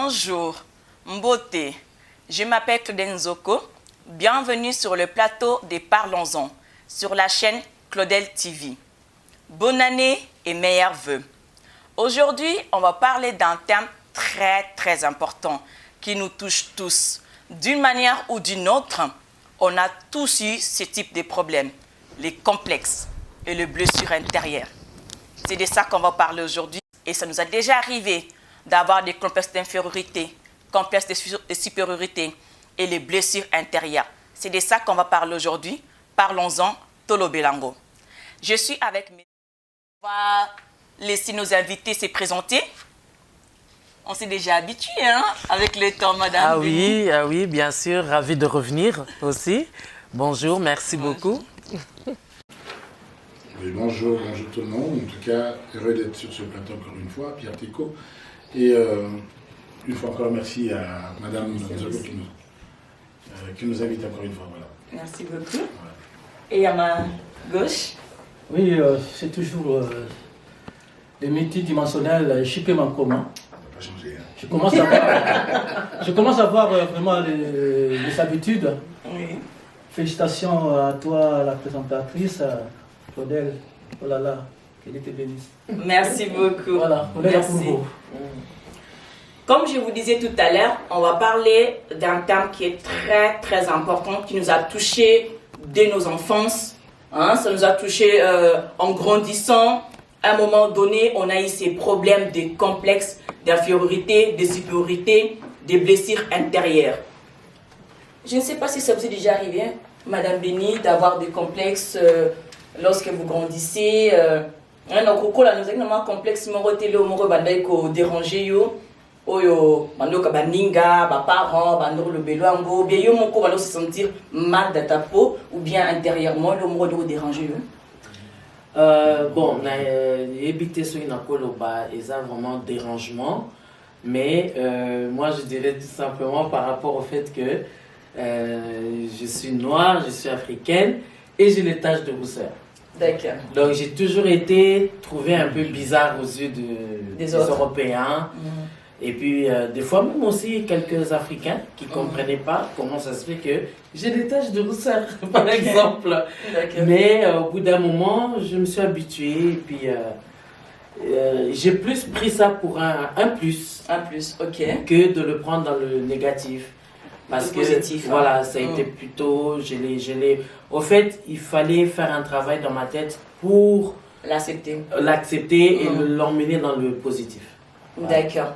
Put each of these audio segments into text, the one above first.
Bonjour, Mbote. Je m'appelle Claudine Zoko. Bienvenue sur le plateau des Parlons-en, sur la chaîne Claudel TV. Bonne année et meilleurs vœux. Aujourd'hui, on va parler d'un thème très important qui nous touche tous. D'une manière ou d'une autre, on a tous eu ce type de problèmes, les complexes et les blessures intérieures. C'est de ça qu'on va parler aujourd'hui et ça nous a déjà arrivé d'avoir des complexes d'infériorité, complexes de supériorité et les blessures intérieures. C'est de ça qu'on va parler aujourd'hui. Parlons-en, Tolo Belango. Je suis avec mes... On va laisser nos invités se présenter. On s'est déjà habitué avec le temps, madame. Ah oui, bien sûr. Ravi de revenir aussi. Bonjour, merci beaucoup. Oui, bonjour tout le monde. En tout cas, heureux d'être sur ce plateau encore une fois, Pierre Tico. Et une fois encore, merci à madame Zolo qui nous invite encore une fois. Voilà. Merci beaucoup. Voilà. Et à ma gauche? Oui, c'est toujours les multidimensionnels Chipé Mankoma. Changer, hein. Je commence à voir vraiment les habitudes. Oui. Félicitations à toi, la présentatrice, Claudel. Oh là là, qu'elle était bénisse. Merci beaucoup. Voilà, on est là pour vous. Comme je vous disais tout à l'heure, on va parler d'un thème qui est très important, qui nous a touchés dès nos enfances. Ça nous a touchés en grandissant. À un moment donné, on a eu ces problèmes de complexes, d'infériorité, de supériorité, des blessures intérieures. Je ne sais pas si ça vous est déjà arrivé, Madame Béni, d'avoir des complexes lorsque vous grandissez. Nous avons un complexe dérangé. Oyo bandoka baninga ba parents bandoko le beloango bien yo moko va se sentir mal dans ta peau ou bien intérieurement le mot de déranger. Bon, éviter ce ils ont vraiment dérangement, mais moi je dirais tout simplement par rapport au fait que je suis noire, je suis africaine et j'ai les taches de rousseur. D'accord. Donc j'ai toujours été trouvé un peu bizarre aux yeux des Européens. Et puis, des fois, même aussi quelques Africains qui ne comprenaient pas comment ça se fait que j'ai des taches de rousseur, par exemple. Mais au bout d'un moment, je me suis habituée. Et puis, j'ai plus pris ça pour un plus. Un plus, ok. Que de le prendre dans le négatif. Parce que, positif, voilà, ça a été plutôt... Au fait, il fallait faire un travail dans ma tête pour... L'accepter et l'emmener dans le positif. Voilà. D'accord.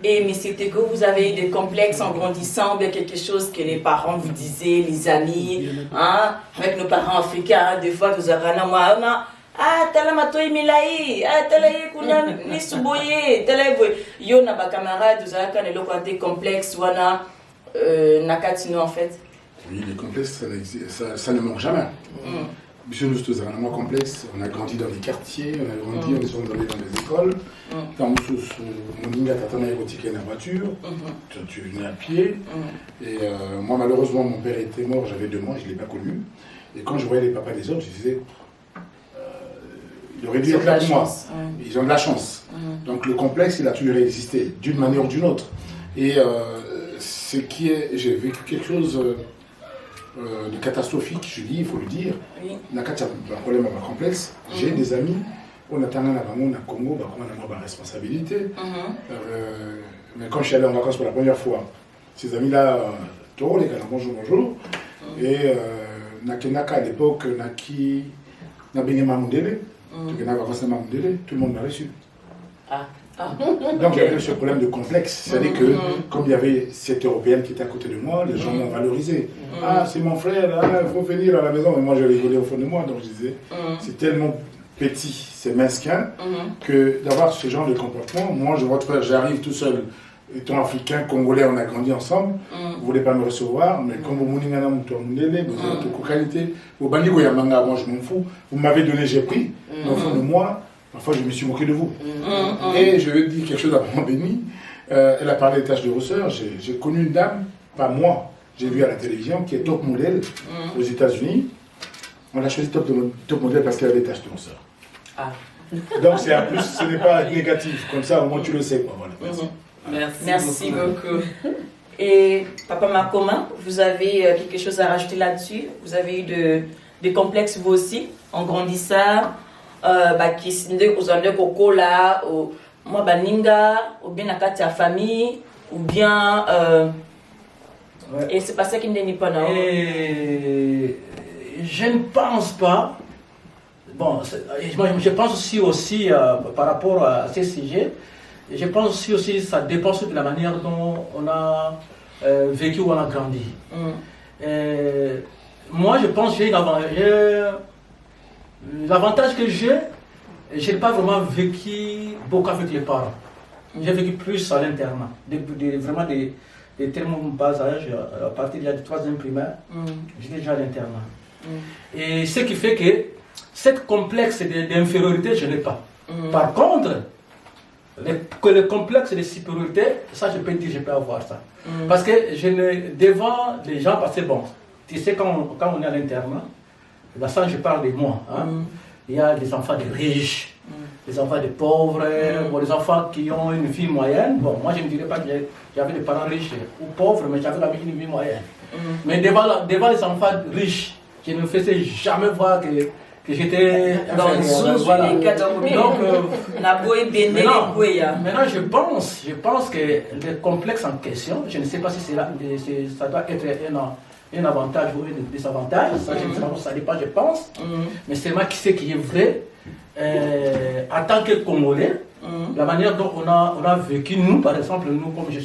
Et M. Tego, vous avez eu des complexes en grandissant, ou bien quelque chose que les parents vous disaient, les amis, avec nos parents africains, des fois, vous avez un moi, tala matoi milai, tala kuna ni suboye, tala yo na ba camarade, vous avez des complexes, wana nakatino en fait. Oui, les complexes, ça ne manque jamais. Monsieur nous tous un complexe, on a grandi dans les quartiers, on a grandi, on est dans les écoles. Quand on a la voiture, tu venais à pied. Et moi, malheureusement, mon père était mort, j'avais 2 mois, je ne l'ai pas connu. Et quand je voyais les papas des autres, je disais, il aurait dû être là pour moi. Ils ont de la chance. Donc le complexe, il a toujours existé, d'une manière ou d'une autre. Et j'ai vécu quelque chose de catastrophique, je dis, il faut le dire. On a un problème complexe. J'ai des amis, on a tendance à Congo, on a ma responsabilité. Mais quand je suis allé en vacances pour la première fois, ces amis-là, les gars, bonjour. Et à l'époque, tout le monde m'a reçu. Donc il y avait ce problème de complexe, c'est-à-dire que comme il y avait cette européenne qui était à côté de moi, les gens m'ont valorisé. C'est mon frère, il faut venir à la maison. Et moi je rigolais au fond de moi, donc je disais, c'est tellement petit, c'est mesquin, que d'avoir ce genre de comportement, moi je vois, j'arrive tout seul, étant africain, congolais, on a grandi ensemble, vous ne voulez pas me recevoir, mais comme vous avez qualité, moi je m'en fous, vous m'avez donné, j'ai pris, mais au fond de moi, parfois, je me suis moqué de vous. Et je vais dire quelque chose à Maman Béni. Elle a parlé des taches de rousseur. J'ai connu une dame, pas moi, j'ai vu à la télévision, qui est top modèle aux États-Unis. On l'a choisi top modèle parce qu'elle a des taches de rousseur. Donc, c'est un plus, ce n'est pas négatif. Comme ça, au moins, tu le sais. Voilà, Merci beaucoup. Et Papa Makoma, vous avez quelque chose à rajouter là-dessus? Vous avez eu des complexes vous aussi en grandissant? Qui sont des cocola, moi baninga, ou bien à ta famille, ou bien et c'est pas ça qui n'est pas non. Je ne pense pas. Bon, je pense aussi par rapport à ces sujets, je pense aussi ça dépend de la manière dont on a vécu ou on a grandi. Moi, je pense que l'avantage que je n'ai pas vraiment vécu beaucoup avec les parents. J'ai vécu plus à l'internat, vraiment des tellement bas âge, à partir de la 3e primaire, j'étais déjà à l'internat. Et ce qui fait que cette complexe d'infériorité, je n'ai pas. Par contre, le complexe de supériorité, ça je peux dire, je peux avoir ça. Parce que devant les gens, parce que bon, tu sais, quand on est à l'internat, là ça je parle de moi, hein, il y a des enfants de riches, des enfants de pauvres, bon, des enfants qui ont une vie moyenne. Bon, moi je ne dirais pas que j'avais des parents riches ou pauvres, mais j'avais une vie moyenne. Mais devant les enfants riches, je ne me faisais jamais voir que j'étais voilà. Donc, maintenant je pense que le complexe en question, je ne sais pas si ça doit être un avantage ou un désavantage, ça, je ne sais pas, ça dépend, je pense, mais c'est moi qui sais qui est vrai. En tant que Congolais, la manière dont on a vécu, nous par exemple, nous comme je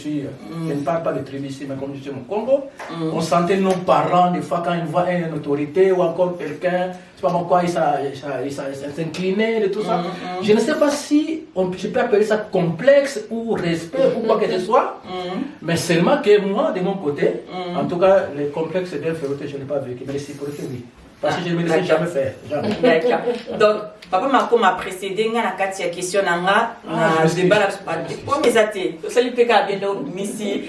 ne parle pas de tribu ici, mais comme je suis au Congo, on sentait nos parents, des fois quand ils voient une autorité ou encore quelqu'un, je ne sais pas pourquoi ils s'inclinaient et tout ça. Je ne sais pas si je peux appeler ça complexe ou respect ou quoi que ce soit, mais seulement que moi, de mon côté, en tout cas, les complexes d'infériorité, je ne l'ai pas vécu, mais les sécurités, oui. Parce que je ne me laissais jamais faire. D'accord. Donc, Papa Mako m'a précédé, il y a une question dans débat. Pour mes athées, celui qui a bien missi,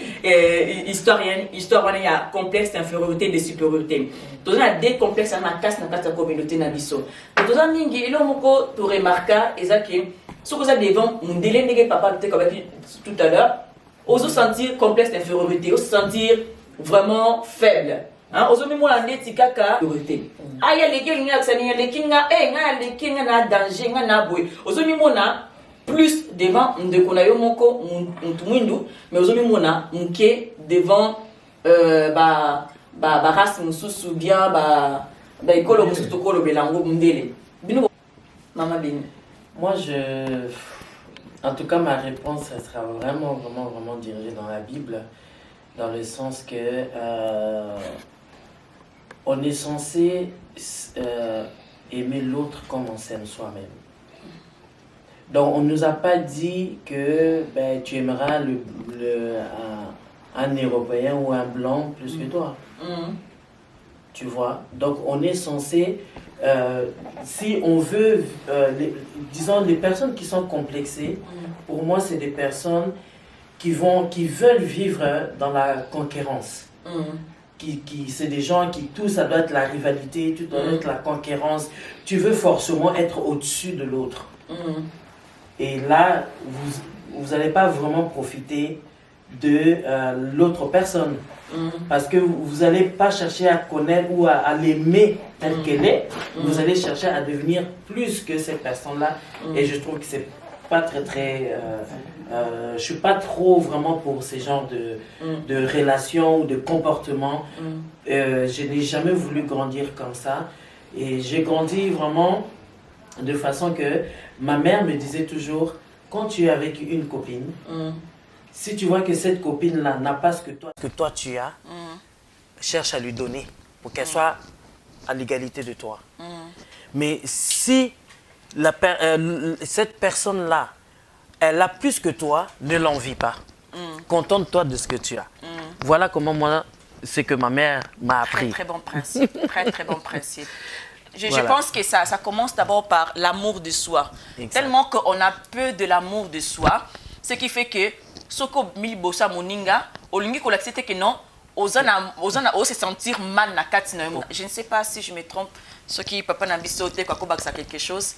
historien, il y a complexe d'infériorité et de supériorité. Donc, il y a des complexes dans la communauté Nabiso. Donc, il y a des gens qui remarquent, ce que vous avez devant, mon délai n'est pas tout à l'heure, osez sentir complexe d'infériorité, osez sentir vraiment faible. Aujourd'hui, moi, je suis en train de dire il y a les gens qui ont un danger, aujourd'hui, moi, plus devant de konayo moko mtundu, mais aujourd'hui, moi, je suis devant race mususu bien, école mususu tokolo belango mundele. Maman Bini. Moi, en tout cas, ma réponse elle sera vraiment dirigée dans la Bible, dans le sens que on est censé aimer l'autre comme on s'aime soi-même. Donc on ne nous a pas dit que tu aimeras un Européen ou un Blanc plus que toi. Tu vois? Donc on est censé, si on veut, disons les personnes qui sont complexées, pour moi c'est des personnes qui veulent vivre dans la conquérance. C'est des gens qui, tout ça doit être la rivalité, tout doit être la conquérance. Tu veux forcément être au-dessus de l'autre. Et là, vous n'allez pas vraiment profiter de l'autre personne. Parce que vous n'allez pas chercher à connaître ou à l'aimer telle qu'elle est. Vous allez chercher à devenir plus que cette personne-là. Et je trouve que c'est pas très... je suis pas trop vraiment pour ces genres de relations ou de comportements. Je n'ai jamais voulu grandir comme ça. Et j'ai grandi vraiment de façon que ma mère me disait toujours, quand tu es avec une copine, si tu vois que cette copine-là n'a pas ce que toi tu as, cherche à lui donner pour qu'elle soit à l'égalité de toi. Mais si cette personne-là, elle a plus que toi, ne l'envie pas. Contente-toi de ce que tu as. Voilà comment moi, c'est que ma mère m'a appris. Très bon principe. Très bon principe. Je pense que ça commence d'abord par l'amour de soi. Exact. Tellement qu'on a peu de l'amour de soi, ce qui fait que soko milibosa moninga, olingi ko l'accepter que non, ozana se sentir mal na katina. Je ne sais pas si je me trompe, ce qui papa n'a pas sauté quoi ko ça quelque chose.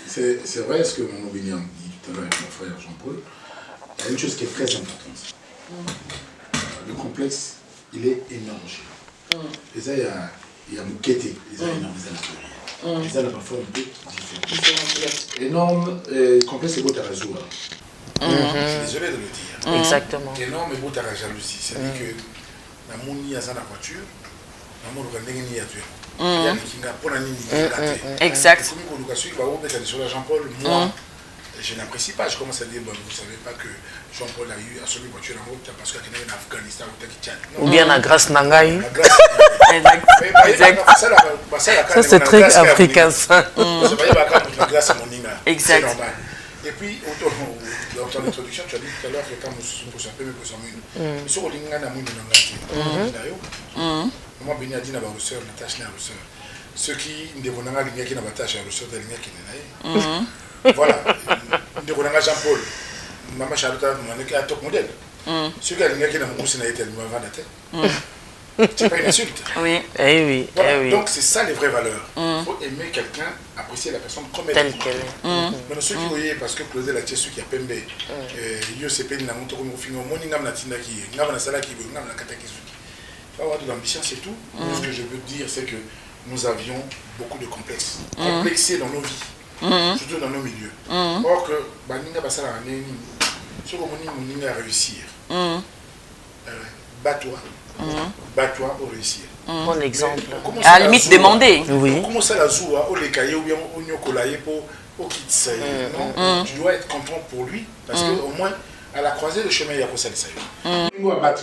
C'est vrai ce que mon Aubignan dit tout à l'heure avec mon frère Jean-Paul. Il y a une chose qui est très importante. Le complexe, il est énorme chez nous. Et ça, il y a Moukete, il y a énorme, il y a la parfois un peu différent. Énorme, complexe et beau à la joie. Je suis désolé de le dire. Exactement. Énorme et beau à la jalousie. C'est-à-dire que la mouni a dans la voiture, la mouni a gagné à tuer. Exact. Jean-Paul, moi, je n'apprécie pas. Je commence à dire, vous ne savez pas que Jean-Paul a eu à celui voiture en route parce qu'il y a en Afghanistan ou bien la grâce Nangaï. Ça, c'est très africain, ça. Exact. Et puis, dans ton introduction, tu as dit tout à l'heure que quand nous sommes un peu plus sur le moi, je suis un rousseur, Natacha est un rousseur. Ceux qui ne devons pas l'igner qui n'a pas tâché un rousseur, de l'igner qui n'est pas. Voilà. Nous devons pas Jean-Paul. Maman Charlotte, on est un top modèle. Ceux qui ont l'igner qui n'a pas moussé n'a été le moins vendeur. C'est pas une insulte. Oui. Eh oui, voilà. eh oui. Donc, c'est ça les vraies valeurs. Il faut aimer quelqu'un, apprécier la personne comme elle est. Telle qu'elle est. Mais ceux qui voyaient, parce que Claudel a été ceux qui a pembe, yo se peine na moto comme au final, mon ingam na tina qui, ngam na sala qui, ngam na kata qui. Il faut avoir de l'ambition, c'est tout. Ce que je veux dire, c'est que nous avions beaucoup de complexes. Complexés dans nos vies, surtout dans nos milieux. Or que, Baninga Basala a né, ce que mon a réussir. Bats-toi pour réussir. Bon exemple. À la limite, demander. Oui. Comment ça la joue, ou les cahiers, ou bien au nyokolaye pour qu'il te saille. Tu dois être content pour lui, parce qu'au moins, à la croisée, le chemin, il y a pour ça les sailles. Nous, à battre.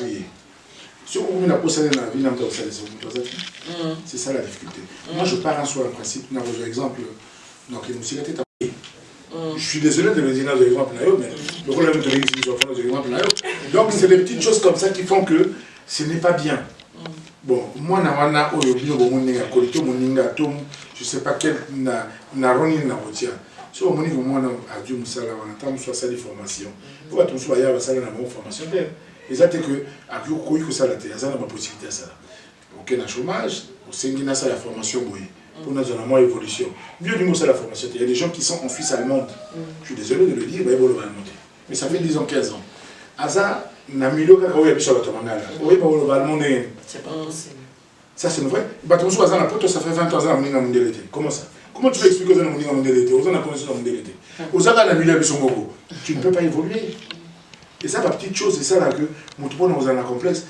C'est ça la difficulté. Moi je pars en soi en principe, par exemple, donc je suis désolé de le dire dans l'exemple, mais le problème de l'exemple, donc c'est des petites choses comme ça qui font que ce n'est pas bien. Bon, moi je ne sais pas quel si on dit que moi je suis en formation, il faut que tu sois en formation. Et ça, c'est que, à plus que ça, ça n'a pas possibilité ça. Ok, le chômage, c'est une la formation pour nous donner moins évolution. Mieux du mot, c'est la formation. Il y a des gens qui sont en Suisse allemande. Je suis désolé de le dire, mais ils vont le remonter. Mais ça fait 10 ans, 15 ans. À ça, on a mis le cas où il y a sur la tomangala. Oui, mais on va le demander. C'est pas possible. Ça, c'est vrai. Batonso, ça fait 20 ans que on a mondialité. Comment ça? Comment tu peux expliquer que on a mondialité? On a connaissance de la mondialité. Aux Aga, on a mis le son gogo. Tu ne peux pas évoluer. Et ça, la petite chose, c'est ça là que nous dans un complexe.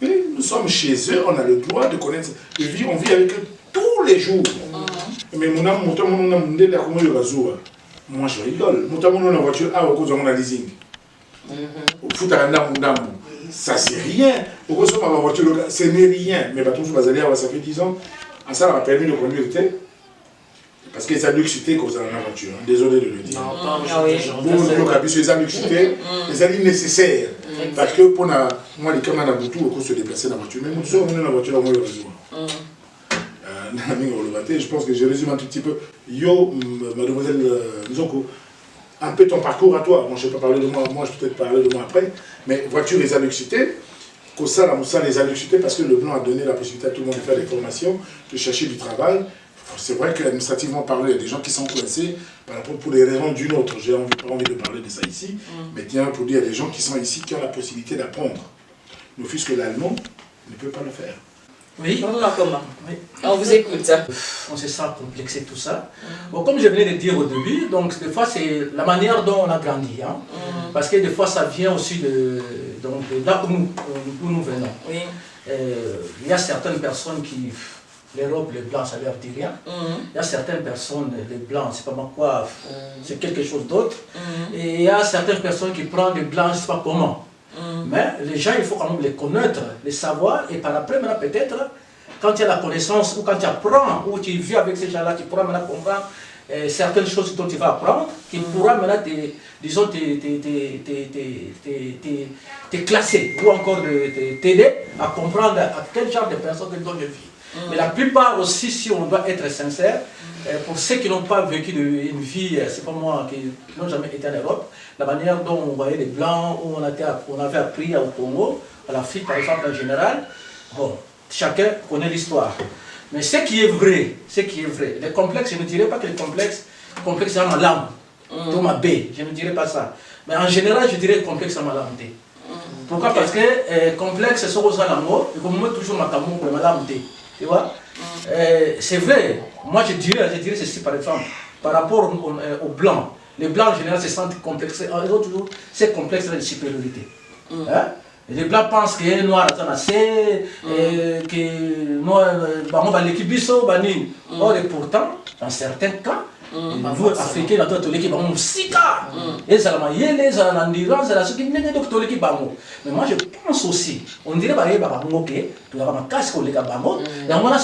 Nous sommes chez eux, on a le droit de connaître, de vivre, on vit avec eux tous les jours. Mais moi je rigole. Mon voiture, on a leasing. Ça c'est rien. Ma voiture, ce n'est rien. Mais ça fait 10 ans. Ça m'a permis de conduire. Parce que les luxité qu'on a dans la voiture, désolé de le dire. Les luxité, les alliés nécessaires. Parce que pour moi, les camarades Boutou, on se déplacer dans la voiture. Mais nous sommes dans la voiture, on va le résoudre. Je pense que je résume un tout petit peu. Yo, mademoiselle Nzoko, un peu ton parcours à toi. Moi, je ne vais pas parler de moi, je vais peut-être parler de moi après. Mais voiture, les luxité. Comme ça, la Moussa les a luxité parce que le blanc a donné la possibilité à tout le monde de faire des formations, de chercher du travail. C'est vrai qu'administrativement parlant, il y a des gens qui sont coincés par rapport pour des raisons d'une autre. J'ai pas envie de parler de ça ici, mais tiens, pour dire, il y a des gens qui sont ici qui ont la possibilité d'apprendre. Ne fût-ce que l'allemand ne peut pas le faire. Oui. Comment? Oui. On vous écoute. On se sent complexé tout ça. Bon, comme je venais de dire au début, donc des fois c'est la manière dont on a grandi. Hein? Parce que des fois ça vient aussi de là où nous venons. Oui. Il y a certaines personnes qui... L'Europe, les blancs, ça leur dit rien. Il y a certaines personnes, les blancs, c'est pas moi quoi, c'est quelque chose d'autre. Et il y a certaines personnes qui prennent des blancs, je ne sais pas comment. Mais les gens, il faut quand même les connaître, les savoir, et par après, maintenant peut-être, quand tu as la connaissance, ou quand tu apprends, ou tu vis avec ces gens-là, tu pourras maintenant comprendre certaines choses dont tu vas apprendre, qui pourra maintenant, disons, te classer, ou encore t'aider à comprendre à quel genre de personnes dont je vis. Mais la plupart aussi, si on doit être sincère, pour ceux qui n'ont pas vécu une vie, c'est pas moi, qui n'ont jamais été en Europe, la manière dont on voyait les Blancs, où on avait appris au Congo, à l'Afrique par exemple en général, bon, chacun connaît l'histoire. Mais ce qui est vrai, les complexes, je ne dirais pas que les complexes c'est ma langue, tout ma baie, je ne dirais pas ça. Mais en général, je dirais complexe à ma langue. Pourquoi? Parce que complexe, c'est ce que ça l'amour, et comme moi, toujours ma tamour pour ma langue. Tu vois? C'est vrai, moi je dirais ceci par exemple, par rapport aux blancs. Les blancs en général se sentent complexés, ils ont toujours ces complexes de supériorité. Hein? Les blancs pensent que les noirs sont assez, que l'équipe biso, or et pourtant, dans certains cas, vous africains, dans toute l'équipe, on sika. Et ça m'a yélé, les endurance, ça ce qui n'est pas tout l'équipe. Mais moi je pense aussi, on dirait que tu as un casque au Légabango, et on a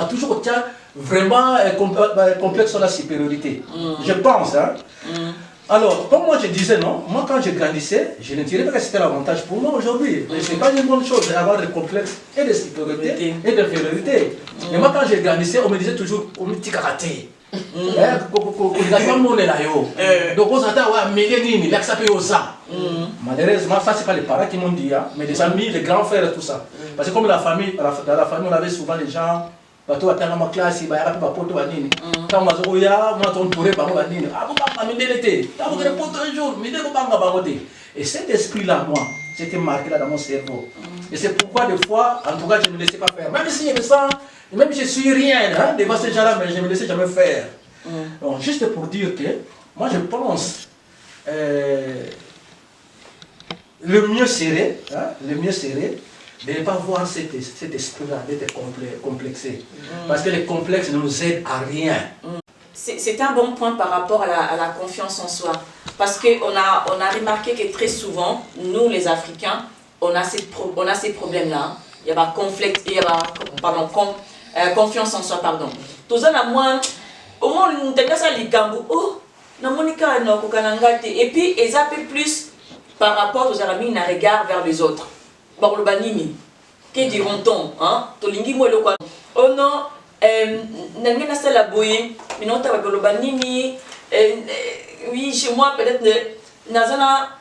toujours vraiment complexe sur la supériorité. Je pense, hein. Alors, comme moi je disais, non, moi quand je grandissais, je ne dirais pas que c'était l'avantage pour moi aujourd'hui. Mais ce n'est pas une bonne chose d'avoir des complexes et de supériorité et d'infériorité. Mais moi quand je grandissais, on me disait toujours, on me dit karaté. Donc on s'attend à Mélénine, malheureusement, ça c'est pas les parents qui m'ont dit, hein, mais les amis, les grands frères et tout ça. Parce que comme dans la famille, on avait souvent les gens. Bato atanga ma classe ba yaka ba poto banini quand ma zo ya moi ton pourrait ba banini ah bon ba mi delete ta vous poto un jour mi de ko banga ba ngote et cet esprit là moi c'était marqué là dans mon cerveau et c'est pourquoi des fois en tout cas je ne me laissais pas faire même si je me sens même si je suis rien hein, devant ces gens là mais je me laissais jamais faire. Donc juste pour dire que moi je pense le mieux serait de ne pas voir cet esprit-là, d'être complexé. Parce que les complexes ne nous aident à rien. C'est un bon point par rapport à la confiance en soi. Parce qu'on a remarqué que très souvent, nous les Africains, on a ces problèmes-là. Il y a confiance en soi, pardon. Tout ça, au moins, on a ça, oh, et puis, ils appellent plus par rapport aux amis, un regard vers les autres. Bon, le banini, que diront-on, hein? Tolingi moi le quoi? Oh non, n'engena ça la boye, mais non t'as pas le banini, oui chez moi peut-être nazana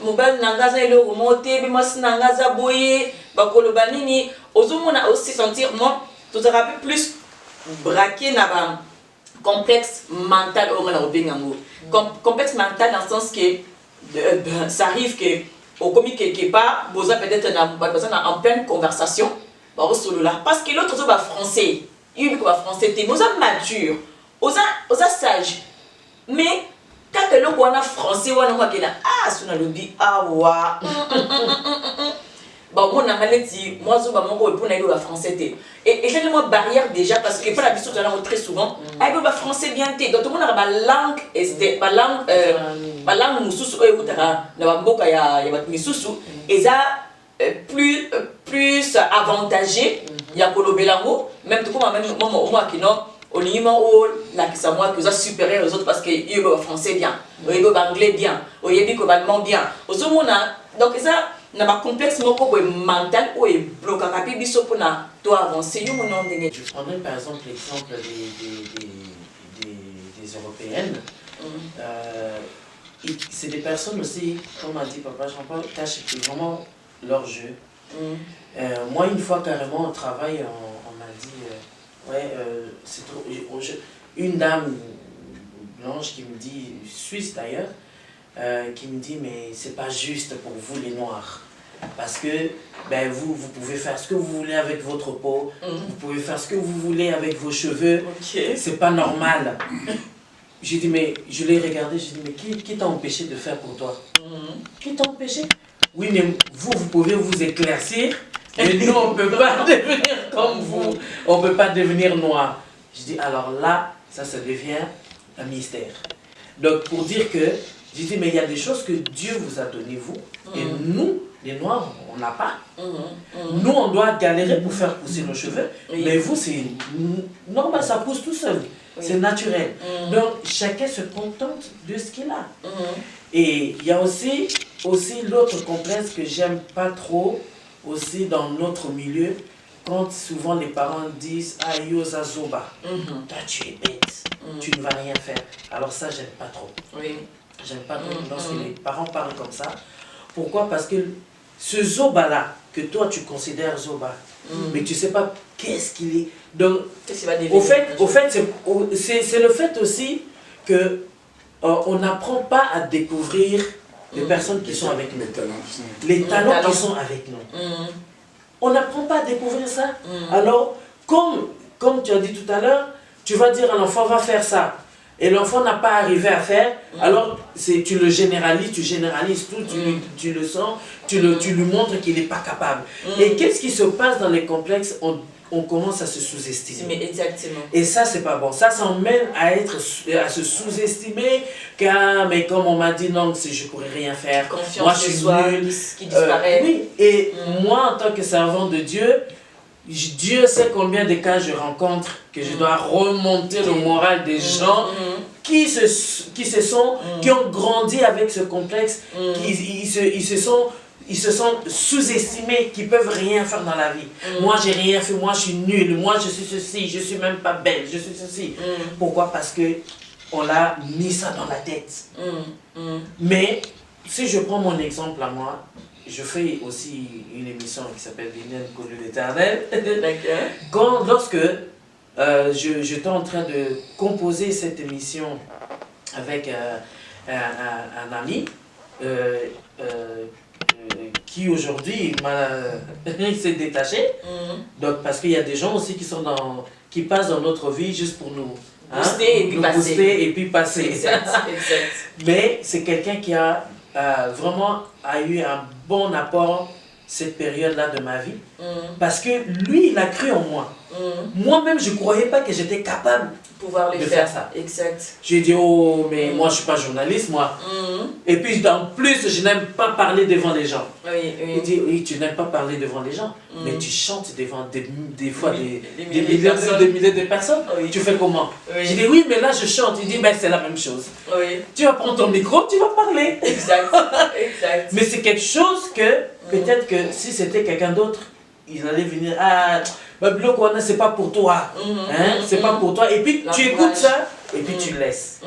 mobile nangaza il remonté, mais moi c'est nangaza boye, bah le banini, on a aussi sentir moi, tout ça rappelle plus braqué naba complexe mental au moins complexe mental dans le sens que ça arrive que au commis quelque part, vous avez peut-être en pleine conversation, parce que l'autre est français, il est français, vous êtes mature, vous êtes sage, mais quand l'autre est français, vous êtes ah, c'est un lobby, ah, wa. Bon, moi, je suis français. Et j'ai une barrière déjà parce que pas la question très souvent. Ah, le français bien té. Donc tout le monde a la langue, la langue mususu ou tara, na mboka ya misusu. Et ça plus avantagé. Il y a kolobelango, même tout comme même moi qui non. Au niveau la qui ça moi qui est supérieur aux autres parce que il est français bien, il est anglais bien, il est allemand bien. Aux autres donc ça n'a pas complexe mental ou est bloqué à biso pour na toi avancer. Je prendrais par exemple l'exemple des Européennes. C'est des personnes aussi, comme a dit Papa Jean-Paul, cachent vraiment leur jeu. Moi, une fois carrément au travail, on m'a dit c'est trop. Une dame blanche qui me dit, suisse d'ailleurs, qui me dit mais c'est pas juste pour vous les noirs parce que ben, vous pouvez faire ce que vous voulez avec votre peau, vous pouvez faire ce que vous voulez avec vos cheveux, c'est pas normal. J'ai dit mais je l'ai regardé, j'ai dit mais qui t'a empêché de faire pour toi? Qui t'a empêché? Oui mais vous pouvez vous éclaircir, mais nous on peut pas devenir comme vous, on peut pas devenir noir. Je dis alors là ça devient un mystère. Donc pour dire que j'ai dit, mais il y a des choses que Dieu vous a données, vous, et nous, les Noirs, on n'a pas. Nous, on doit galérer pour faire pousser nos cheveux, mais vous, c'est normal, ça pousse tout seul, c'est naturel. Donc, chacun se contente de ce qu'il a. Et il y a aussi l'autre complexe que j'aime pas trop, aussi dans notre milieu, quand souvent les parents disent « Ah, yo, Zazoba, toi tu es bête, tu ne vas rien faire ». Alors ça, j'aime pas trop. J'aime pas trop lorsque les parents parlent comme ça. Pourquoi? Parce que ce Zoba-là, que toi tu considères Zoba, mais tu ne sais pas qu'est-ce qu'il est. Donc, au fait c'est le fait aussi que on n'apprend pas à découvrir les personnes qui sont avec nous. Les talents qui sont avec nous. On n'apprend pas à découvrir ça. Alors, comme tu as dit tout à l'heure, tu vas dire à l'enfant, va faire ça. Et l'enfant n'a pas arrivé à faire, alors tu le généralises, tout, tu le sens, tu lui montres qu'il n'est pas capable. Et qu'est-ce qui se passe dans les complexes? On commence à se sous-estimer. Exactement. Et ça, c'est pas bon. Ça mène à se sous-estimer, car, mais comme on m'a dit, non, je ne pourrais rien faire. Confiance moi, je suis nul. Qui disparaît. Oui, et moi, en tant que servant de Dieu, Dieu sait combien de cas je rencontre que je dois remonter le moral des gens qui ont grandi avec ce complexe, ils se sont sous-estimés, qui peuvent rien faire dans la vie. Moi, j'ai rien fait, moi, je suis nul, moi, je suis ceci, je suis même pas belle, je suis ceci. Pourquoi? Parce que on l'a mis ça dans la tête. Mais si je prends mon exemple à moi, je fais aussi une émission qui s'appelle L'Union connue de l'Éternel. Lorsque j'étais en train de composer cette émission avec un ami qui aujourd'hui s'est détaché, donc, parce qu'il y a des gens aussi qui passent dans notre vie juste pour nous booster et puis passer. Exact. Mais c'est quelqu'un qui a vraiment eu un bon apport cette période-là de ma vie, parce que lui, il a cru en moi. Moi-même, je ne croyais pas que j'étais capable de faire ça. Exact. J'ai dit, oh, mais moi, je ne suis pas journaliste, moi. Et puis, en plus, je n'aime pas parler devant les gens. Il dit, oui, tu n'aimes pas parler devant les gens, mais tu chantes devant des fois des milliers de personnes. Tu fais comment? J'ai dit, oui, mais là, je chante. Il dit, mais c'est la même chose. Tu vas prendre ton micro, tu vas parler. Exact. Mais c'est quelque chose que, peut-être que si c'était quelqu'un d'autre, ils allaient venir, c'est pas pour toi, c'est pas pour toi. Et puis tu écoutes ça, et puis tu laisses.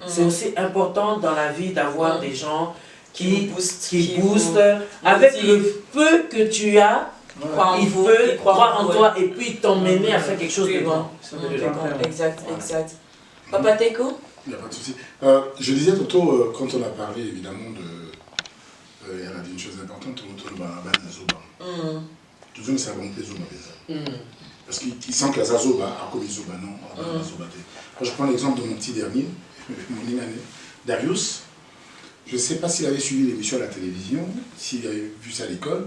C'est aussi important dans la vie d'avoir des gens qui boostent avec le peu que tu as. Il peut croire en toi et puis t'emmener à faire quelque chose de bon. Exact. Papa Teko? Il n'y a pas de souci. Je disais tantôt, quand on a parlé évidemment il y en a une chose importante, autour de la base de Zoba. Toujours ne savons pas Zoba. Parce qu'il sent que la Zoba, à cause de Zoba, non, on va pas Zoba. Je prends l'exemple de mon petit dernier, mon inané, Darius. Je ne sais pas s'il avait suivi l'émission à la télévision, s'il avait vu ça à l'école.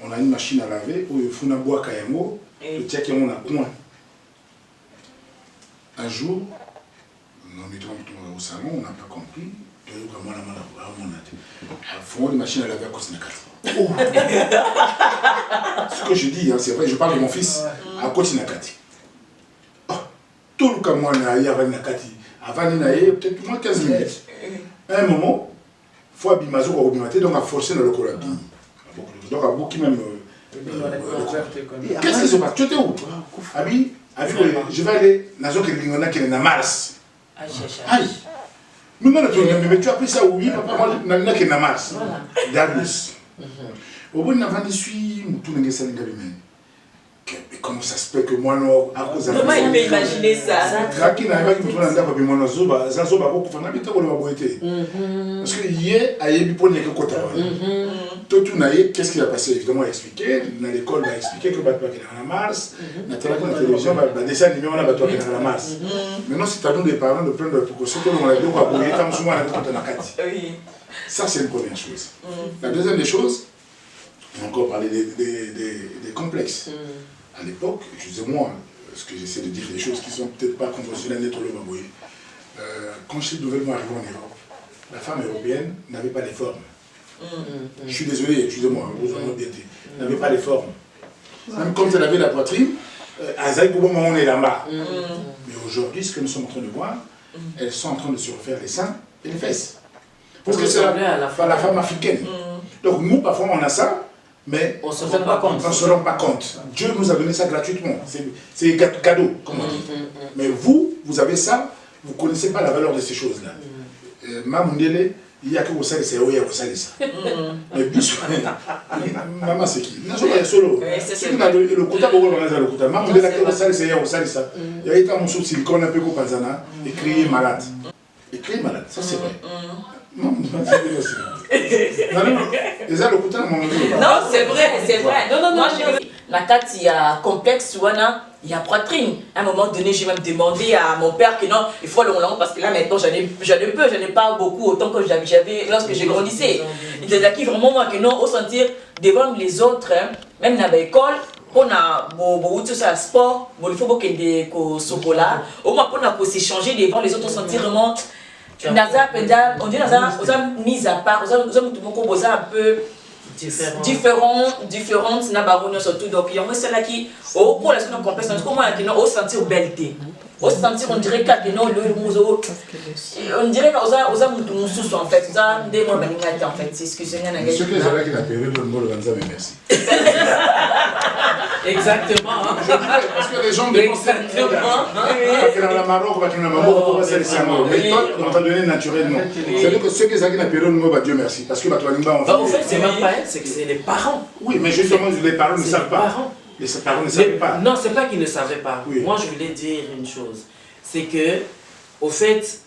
On a une machine à laver où il faut un bois Kayamo, le tien qui est mon point. Un jour, nous étions au salon, on n'a pas compris. Faut une machine à laver à cause de ce que je dis, c'est vrai, je parle de mon fils à cause de tout le cas, moi, avant peut-être moins 15 minutes. À un moment, il faut abîmer, donc à forcer dans le col. Donc à beaucoup même. Qu'est-ce qui se passe? Tu étais où? Abi, je vais aller dans un qui est dans Mars. Aïe. Mais tu as pris ça oui, papa, moi, je suis dans Mars. Darius. Au bout de la fin, je suis tout le monde. Comment ça se fait que moi, à cause de comment il peut imaginer ça? Parce que hier, il y a qu'est-ce qui a passé? Évidemment, il a expliqué, dans l'école, il a expliqué que Batouak est dans la Mars, dans la télévision, il a dessin animé, on a Batouak est dans la Mars. Maintenant, c'est à nous des parents de prendre précaution que l'on a dit qu'on a tant souvent dans la carte. Ça, c'est une première chose. La deuxième des choses, on a encore parlé des complexes. À l'époque, je disais moi, parce que j'essaie de dire des choses qui ne sont peut-être pas conventionnelles d'être le Maboué. Quand je suis nouvellement arrivé en Europe, la femme européenne n'avait pas les formes. Je suis désolé, excusez-moi, vous en avez n'avait pas les formes. Même quand elle avait la poitrine, à Zaï, au moment où on est là-bas. Mais aujourd'hui, ce que nous sommes en train de voir, elles sont en train de se refaire les seins et les fesses. Parce que c'est la femme africaine. Donc nous, parfois, on a ça. Mais on ne se rend pas compte. Dieu nous a donné ça gratuitement. C'est cadeau, comme on dit. Mais vous avez ça, vous ne connaissez pas la valeur de ces choses-là. Mamundele, il y a que vous savez, c'est oui, vous savez ça. Mais bis, maman, c'est qui? Non, c'est solo. Le quota, pourquoi on a le quota? Maman, de la que vous savez, c'est vous savez ça. Il y a été un morceau de silicone un peu comme Panzana, écrit malade. Écrit malade, ça c'est vrai. Non, c'est vrai, c'est vrai. Non, moi, la tête, il y a complexe, il y a poitrine. À un moment donné, j'ai même demandé à mon père que non, il faut le long parce que là maintenant, j'en ai pas beaucoup autant que j'avais lorsque j'ai grandissé. Il a dit vraiment moi que non, au sentir devant les autres, même dans l'école, on a beaucoup de sport, il faut beaucoup de chocolat, au moins on a s'échanger devant les autres, on sentir vraiment. On dit aux hommes mis à part, aux hommes un peu différentes, surtout. Donc, il y a celle qui, pour la seconde complexe, comment on sentir belle. On sentir, on dirait que non, on dirait que aux hommes sous en fait, aux hommes des mois en fait, excusez-moi. Ce que j'ai avec la période de Molo Ganza, mais merci. Exactement. Parce que les gens dépensent dans la Maroc, dans la Maroc, on va se laisser à mort. Mais toi, on t'a donné naturellement. C'est-à-dire que ceux qui ont la période de Molo, Dieu merci. Parce que en fait, c'est même pas elle, c'est que c'est les parents. Oui, mais justement, les parents ne savent pas. Les parents ne savaient pas. Non, c'est pas qu'ils ne savaient pas. Oui. Moi, je voulais dire une chose. C'est que, au fait,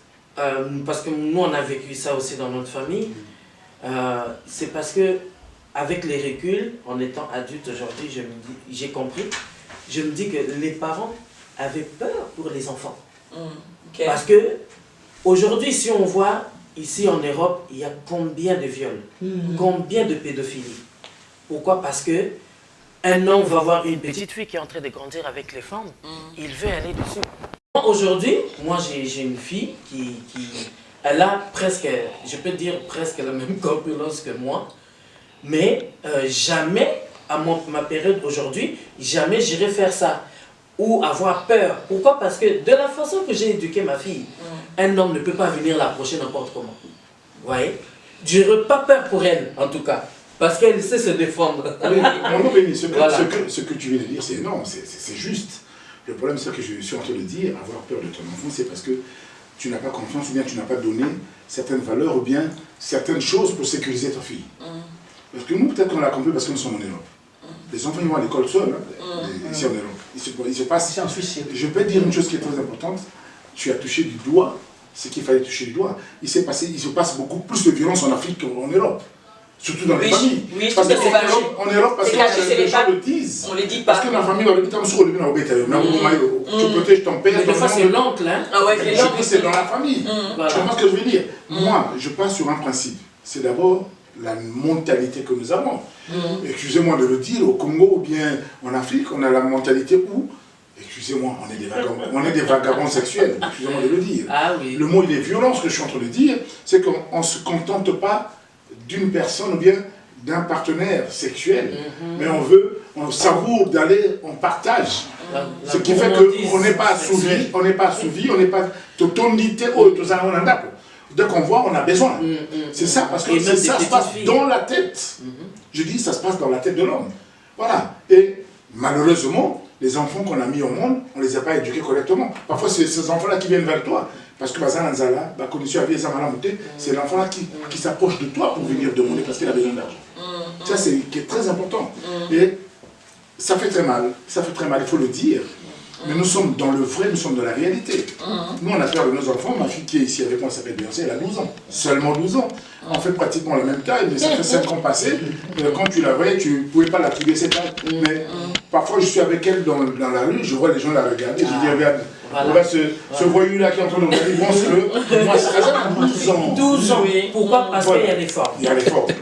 parce que nous, on a vécu ça aussi dans notre famille, c'est parce que, avec les reculs, en étant adulte aujourd'hui, j'ai compris, je me dis que les parents avaient peur pour les enfants. Okay. Parce que, aujourd'hui, si on voit, ici en Europe, il y a combien de viols, combien de pédophilie. Pourquoi? Parce que, un homme va voir une petite fille qui est en train de grandir avec les femmes, il veut aller dessus. Aujourd'hui, moi j'ai une fille qui elle a presque, je peux dire presque la même corpulence que moi, mais jamais, à ma période aujourd'hui, jamais j'irai faire ça ou avoir peur. Pourquoi? Parce que de la façon que j'ai éduqué ma fille, un homme ne peut pas venir l'approcher n'importe comment. Vous voyez? Je n'aurais pas peur pour elle, en tout cas. Parce qu'elle sait se défendre. Mon Béni, ce que tu viens de dire, c'est non, c'est juste. Le problème, c'est que je suis en train de dire, avoir peur de ton enfant, c'est parce que tu n'as pas confiance ou bien tu n'as pas donné certaines valeurs ou bien certaines choses pour sécuriser ta fille. Parce que nous, peut-être qu'on l'a compris parce que nous sommes en Europe. Les enfants, ils vont à l'école seuls, ici en Europe. Il se passe. Je peux dire une chose qui est très importante. Tu as touché du doigt ce qu'il fallait toucher du doigt. Il se passe beaucoup plus de violence en Afrique qu'en Europe. Surtout dans les familles. Oui, parce qu'en Europe, parce que les gens le disent. On ne le dit pas. Parce que dans la famille, on le dit, tu protèges ton père. Mais des fois, c'est l'oncle. Hein? Ah ouais, c'est dans la famille. Voilà. Tu comprends ce que je veux dire? Moi, je pars sur un principe. C'est d'abord la mentalité que nous avons. Excusez-moi de le dire, au Congo ou bien en Afrique, on a la mentalité où, excusez-moi, on est des vagabonds sexuels. Excusez-moi de le dire. Ah, oui. Le mot, il est violent, ce que je suis en train de dire, c'est qu'on ne se contente pas d'une personne ou bien d'un partenaire sexuel, mais on savoure d'aller, on partage. Ce qui fait qu'on n'est pas assouvi, on n'est pas totonité ou tout ça, on en a. Dès qu'on voit, on a besoin. C'est ça, parce que ça se passe dans la tête. Je dis, ça se passe dans la tête de l'homme. Voilà. Et malheureusement, les enfants qu'on a mis au monde, on ne les a pas éduqués correctement. Parfois, c'est ces enfants-là qui viennent vers toi. Parce que c'est l'enfant-là qui s'approche de toi pour venir demander parce qu'il a besoin d'argent. Ça, c'est très important. Et ça fait très mal. Ça fait très mal, il faut le dire. Mais nous sommes dans le vrai, nous sommes dans la réalité. Nous, on a peur de nos enfants. Ma fille qui est ici avec moi s'appelle Beyoncé, elle a 12 ans. Seulement 12 ans. On fait pratiquement la même taille, mais ça fait 5 ans passés. Quand tu la voyais, tu ne pouvais pas la trouver cette taille. Mais parfois, je suis avec elle dans la rue, je vois les gens la regarder. Je dis, regarde, voilà. Ce voyou-là qui est en train de regarder, moi, c'est 12 ans. 12 ans, oui. Pourquoi? Parce qu'il y a des formes. Il y a des formes.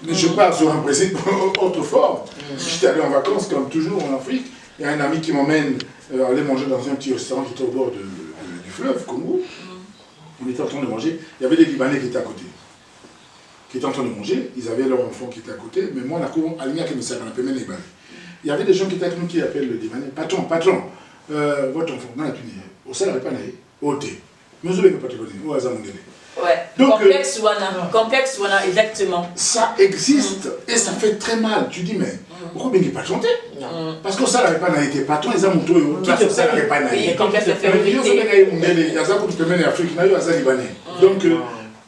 Mais je pars sur un principe autre forme. J'étais allé en vacances, comme toujours en Afrique. Il y a un ami qui m'emmène aller manger dans un petit restaurant qui était au bord du fleuve, Congo. On était en train de manger. Il y avait des Libanais qui étaient à côté. Qui étaient en train de manger. Ils avaient leur enfant qui était à côté. Mais moi, la cour, à l'Ignac, qui me sert, on appelle les Libanais. Il y avait des gens qui étaient avec nous qui appellent le Libanais. Patron, votre enfant, dans la Tunisie, au salaire pas naïf, au thé. Mais vous n'avez pas de connaître, au hasard mondial. Ouais, donc, complexe, voilà, exactement. Ça existe et ça fait très mal. Tu dis, mais pourquoi bien qu'il pas chanté? Parce que ça n'avait pas naïf, patron, ils ont montré, ça n'avait pas naïf. Oui, complexe, ça fait donc,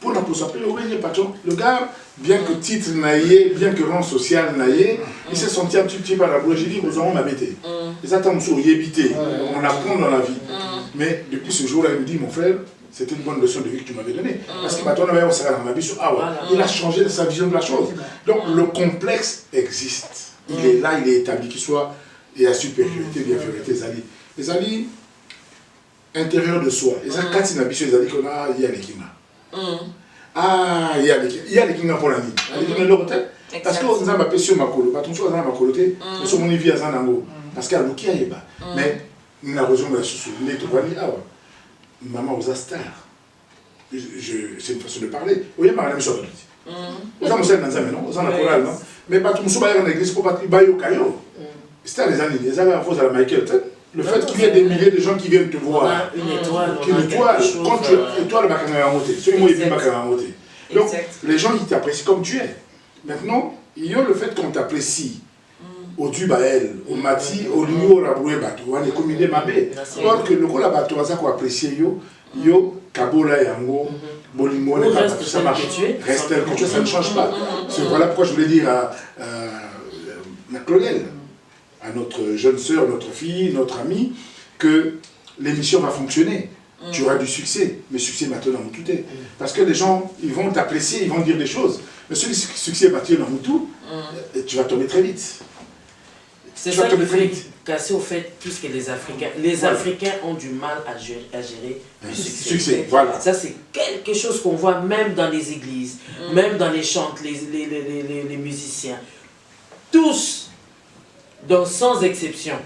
pour la pousser, oui, patron, le gars, bien que titre naïe, bien que rang social naïe, il s'est senti un petit peu par la boule. J'ai dit, nous avons m'habiter. Et ça, tant que éviter, on apprend dans la vie. Mais depuis ce jour-là, il me dit, mon frère, c'était une bonne leçon de vie que tu m'avais donnée. Parce que maintenant, il a changé de sa vision de la chose. Donc, le complexe existe. Il est là, il est établi, qu'il soit, il y a supériorité, l'infériorité, les alliés intérieurs de soi. Et ça, quand il a habitué, les alliés qu'on a, il y a les kinga. Ah, il y a les kinga pour la nuit. Parce que nous avons appelé sur ma colo, parce que nous avons coloté, nous sommes en vie à Zanango. Parce qu'il y a l'ouki à Yeba. Mais nous avons besoin de la souvenir de Wani Awa. Maman aux stars. C'est une façon de parler. Oui, mais madame sur vous avez dans un non, vous en avez chorale, non. Mais pas tout le monde dans l'église pour pas bailler au caillou. C'était les années, les années à la Michael. Le fait qu'il y ait des milliers de gens qui viennent te voir. Une étoile. Une étoile. Quand tu es étoile, donc les gens ils t'apprécient comme tu es. Maintenant, il y a le fait qu'on t'apprécie. Au Dubaël, au Mati, au Liu, au Raboué, on est combiné Mabé. Or que le Kola Bato, ça qu'on apprécie, yo, Kabola et Ango, Bolimon, ça marche. Reste tel que tu ça ne change pas. Voilà pourquoi je voulais dire à Claudel, à notre jeune sœur, notre fille, notre amie, que l'émission va fonctionner. Tu auras du succès, mais succès maintenant dans tout est. Parce que les gens, ils vont t'apprécier, ils vont dire des choses. Mais si le succès maintenant dans tout, tu vas tomber très vite. C'est ça qui fait casser au fait tout ce que les Africains. Les Africains ont du mal à gérer le succès. Voilà. Ça, c'est quelque chose qu'on voit même dans les églises, même dans les chants, les musiciens. Tous, sans exception,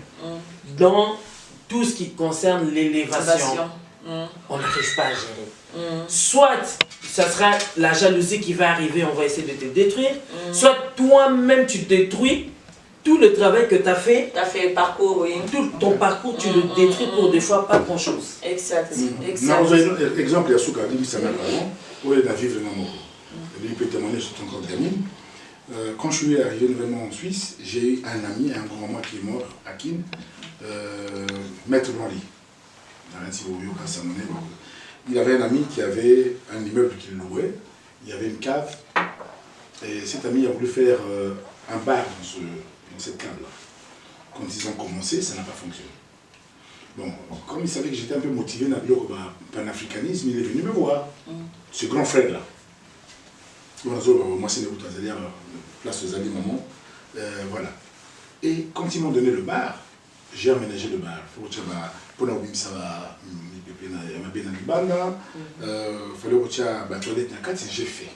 dans tout ce qui concerne l'élévation, on n'arrive pas à gérer. Soit ça sera la jalousie qui va arriver, on va essayer de te détruire, soit toi-même tu te détruis. Tout le travail que tu as fait, le parcours, oui. Tout ton parcours, tu le détruis pour des fois pas grand-chose. Exact. Exemple, il y a Souka, il dit ça m'a parlé, où il a vécu vraiment. Il peut témoigner sur ton compte gamine. Quand je suis arrivé nouvellement en Suisse, j'ai eu un ami, un grand-maman qui est mort, Akin, Maître Branly. Il avait un ami qui avait un immeuble qu'il louait, il y avait une cave, et cet ami a voulu faire un bar dans cette cave-là. Quand ils ont commencé, ça n'a pas fonctionné. Bon, comme il savait que j'étais un peu motivé dans le panafricanisme, il est venu me voir, ce grand frère-là. Moi, c'est le place aux amis, maman. Voilà. Et quand ils m'ont donné le bar, j'ai aménagé le bar. Pour la ça va, j'ai fait.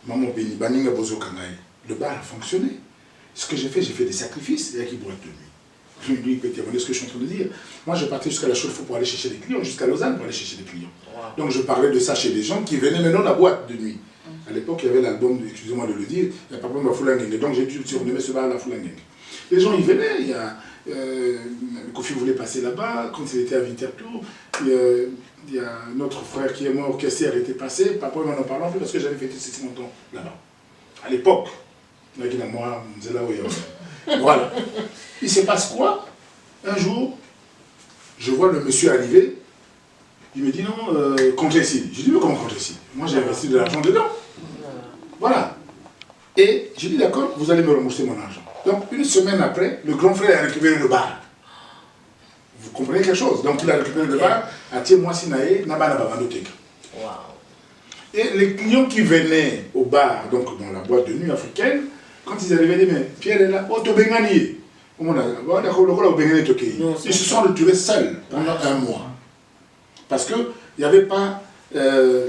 Maman béni, baninga bozo kangai. Le bar a fonctionné. Ce que j'ai fait des sacrifices et qui boîte de nuit. Lui, il peut témoigner ce que je suis en train de dire. Moi, je partais jusqu'à la Chaux-de-Fonds pour aller chercher des clients, jusqu'à Lausanne pour aller chercher des clients. Wow. Donc, je parlais de ça chez des gens qui venaient maintenant à la boîte de nuit. À l'époque, il y avait l'album, excusez-moi de le dire, il n'y a pas de Foulangeng. Donc, j'ai dû surnommer ce bar à la Foulangeng. Les gens, ils venaient. Il y a Kofi voulait passer là-bas, quand il était à Winterthur. Il y a notre frère qui est mort, Kessler était passé. Papa, on n'en parle plus parce que j'avais fêté 6 ans là-bas. À l'époque, voilà. Il se passe quoi? Un jour, je vois le monsieur arriver. Il me dit non, compte ici. Je dis mais comment compte ici? Moi j'ai investi de l'argent dedans. Voilà. Et je dis d'accord, vous allez me rembourser mon argent. Donc une semaine après, le grand frère a récupéré le bar. Vous comprenez quelque chose? Donc il a récupéré le bar, a tiré moi Sinaé, Nabana Babandotek. Et les clients qui venaient au bar, donc dans la boîte de nuit africaine, quand ils arrivaient, ils disaient, mais Pierre est là, oh, tu es ils se sont retrouvés seuls pendant un mois. Parce qu'il n'y avait pas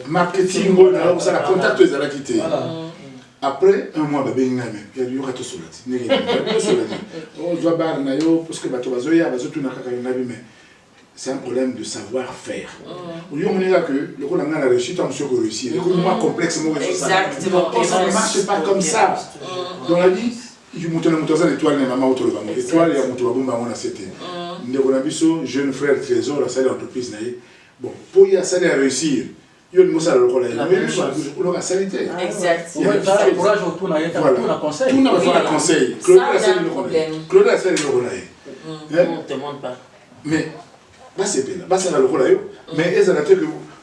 marketing, ça la contact, ils allaient quitter. Après un mois, il y aura tout cela. C'est un problème de savoir-faire. Aujourd'hui, on est là que le rôle de la réussite, on a réussi. Le rôle moins complexe, exactement. Ça ne marche pas comme ça. Dans la vie, il monte dans l'étoile, mais maman autour de l'étoile. L'étoile, il y a mon tour, on a c'était. Nous avons jeune frère Trésor, la salle d'entreprise. Bon, pour y aller à réussir, il y a une mousse à le rôle. Il y a une chose à sanité. Exact. Il y a un courage autour de conseil. Tout n'a pas de conseil. Claude a salué le rôle. Claude a salué le rôle. On ne te demande pas. Mais, c'est bien. C'est le rôle. Mais ils ont que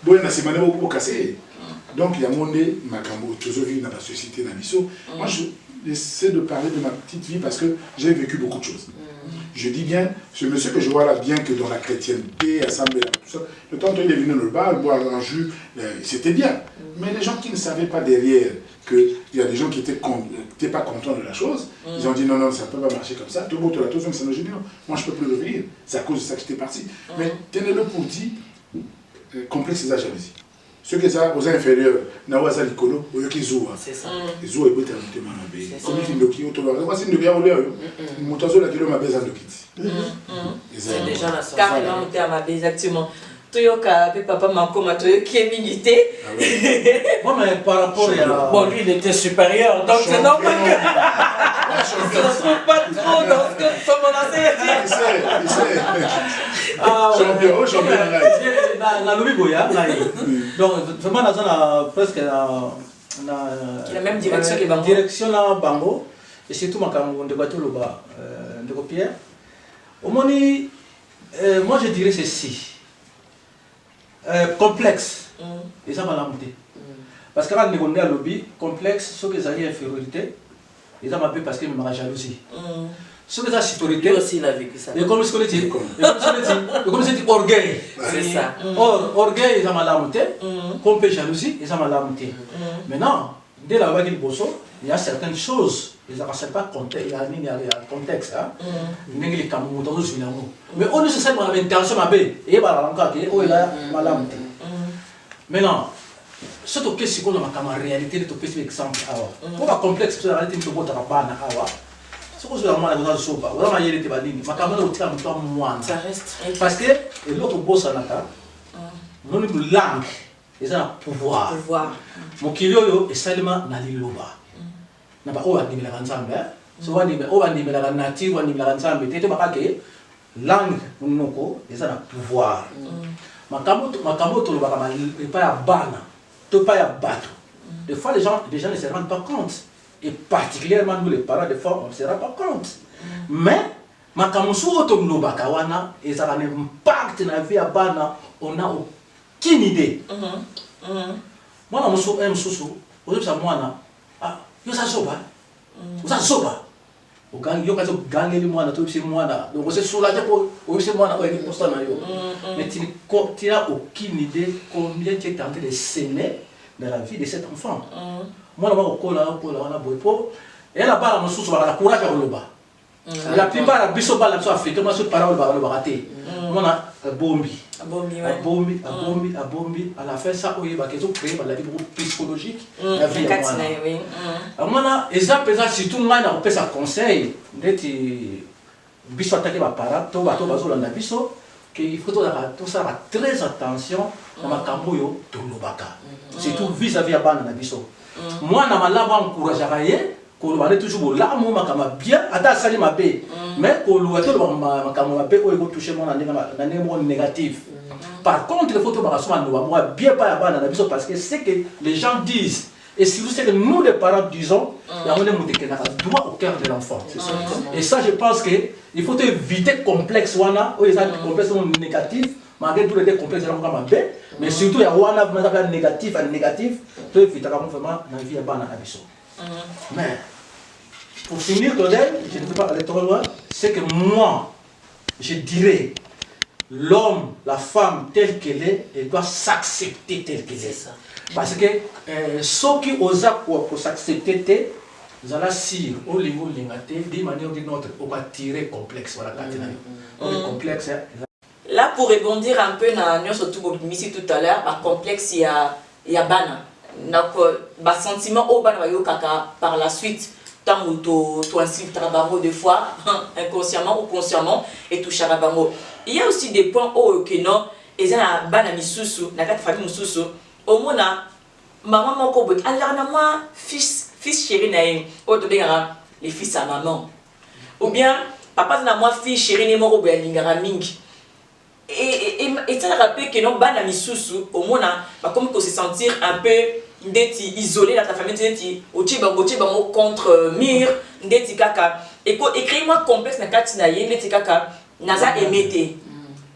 vous avez beaucoup cassé. Donc, il y a mon nez, Makambo, toujours vu dans la société d'Amiso. Moi, j'essaie de parler de ma petite vie parce que j'ai vécu beaucoup de choses. Je dis bien, ce monsieur que je vois là, bien que dans la chrétienté, assemblée, tout ça, le temps où il est venu dans le bar, boire un jus, c'était bien. Mais les gens qui ne savaient pas derrière qu'il y a des gens qui n'étaient pas contents de la chose, ils ont dit non, ça ne peut pas marcher comme ça. Tout le monde, moi je ne peux plus revenir. C'est à cause de ça que j'étais parti. Mais tenez-le pour dire, complexe de la jalousie. Ceux qui sont aux inférieurs, Nawaza Likolo, ou qui jouent. C'est ça. Ils jouent et ils peuvent te demander. Comme ils disent, ils ont c'est une guerre, ils m'ont toujours la kilo ma baise en Dokiti. C'est déjà la sorte. Carrément, tu as ma baise, exactement. Toyoka, papa Makoma, qui est milité. Bon, mais par rapport à. Bon, lui, il était supérieur, donc c'est normal que. Je ne trouve pas trop dans ce que nous sommes en Il sait. Champion, dans le Biboya, donc vraiment, dans la presque la même direction que Bango. Direction là, Bango, et surtout, de bateau là-bas, de Pierre. Au moins, moi je dirais ceci. Complexe, et ça va la monter. Parce que quand on est à lobby, complexe, ce que ça y infériorité, et ça m'a fait parce qu'il m'a jalousie. Ce que ça supériorité, aussi il a vécu ça. Et comme je le dis, orgueil. C'est ça. Or, orgueil, ça m'a la monté, comme jalousie, et ça m'a la monté. Maintenant, dès la vague du bosso, il y a certaines choses. Ils n'ont pas contexte, il y a un contexte. Mais on ne sait pas l'intention et maintenant, ce que c'est qu'on a comme réalité de tout exemple. Pour un complexe, c'est la réalité de votre bana. Ce que je veux dire, c'est que vous avez été banni. Ma caméra est un peu moins. Ça reste. Parce que l'autre boss en a non une langue, ils ont un pouvoir. Mon kilio est seulement dans l'îloba. Naba o andi mila kansambe so wandi o andi mila kanati wandi mila kansambe tete bakake langue unoko eza na pouvoir makambo to lobaka pas ya bana to pas ya bato des fois les gens ne se rendent pas compte et particulièrement nous les parents des fois on ne se rend pas compte mais makambo so to lobaka wana eza un impact na vie ya bana on a aucune idée moi na muso mususu ozobisa mwana yo sa soba usa soba ugangi yo kazo gangeli mwana to bisi mwana donc c'est soulager pour bisi mwana ko ni posta na yo mais tu n'as aucune idée combien tu es tenté de s'aimer dans la vie de cet enfant mwana ba ko la wana boypo et là bas la mususu ba la courage à loba la plupart la biso ba la so africain moi so parole ba ba raté mwana bombi à la fin ça oui bah qu'ils ont créé la vie beaucoup psychologique la vie à moi exemple surtout moi na opesa conseil ndeti biso attaquer ba para to ba zolanda biso que il faut tout ça très attention na makambo yo to lobaka surtout vis-à-vis ya bana na biso moi na malaba encourager rayer ko ba toujours là mo makama bien ata sali mabe mais ko lo to makama mabe ko ego toucher mon na négatif. Par contre, il faut que bien pas parce que c'est que les gens disent, et si vous savez que nous les parents disons, il y a un droit au cœur de l'enfant. Et ça, je pense qu'il faut éviter le complexe, complexe négatif, malgré tous les complexes, mais surtout il y a un négatif, il faut éviter vraiment la vie à mais pour finir, Claudel, je ne veux pas aller trop loin, c'est que moi, je dirais, l'homme, la femme telle qu'elle est, elle doit s'accepter telle qu'elle est. Parce que ceux qui osent pour s'accepter, ils ont la cire au niveau de l'ingate, d'une manière ou d'une autre, on va tirer complexe. Voilà, complexe. Là, pour rebondir un peu dans surtout tout à l'heure, par complexe, il y a bana. Donc, sentiment au bana par la suite. Tant où tu inscrives Tarabango des fois, inconsciemment ou consciemment, et tu Charabango. Il y a aussi des points où non, et ça na banami susu, na quatre famille susu. Au moins maman mon kobo, alors na moi fils chéri na yé, au to bengara les fils à maman. Ou bien papa na moi fils chéri ne mo kobo ya lingara mingi. Et ça rappelle que non banami susu, au moins comme qu'on se sentir un peu ndeti isolé dans ta famille, ndeti bango contre mur, ndeti kaka et créer moi complexe na katina yé ndeti kaka naza émété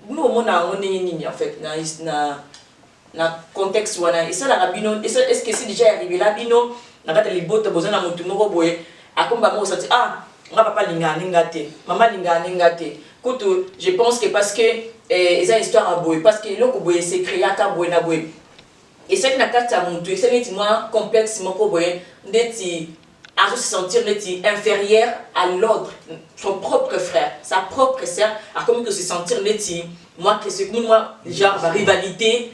nous on a en fait na contexte wana et ça la rabino et ça est-ce que c'est déjà arrivé là bino na kata libota besoin na mutu moko boye akomba mo sati ah nga papa linga ngate maman linga ngate kutu je pense que parce que eza histoire à boye parce que loko boye c'est créé aka boye na boye et ça na kata mutu et ça neti moi complexe moko boye ndeti à se sentir inférieur à l'autre, son propre frère, sa propre sœur, à comme que se sentir moi que c'est moi genre la rivalité.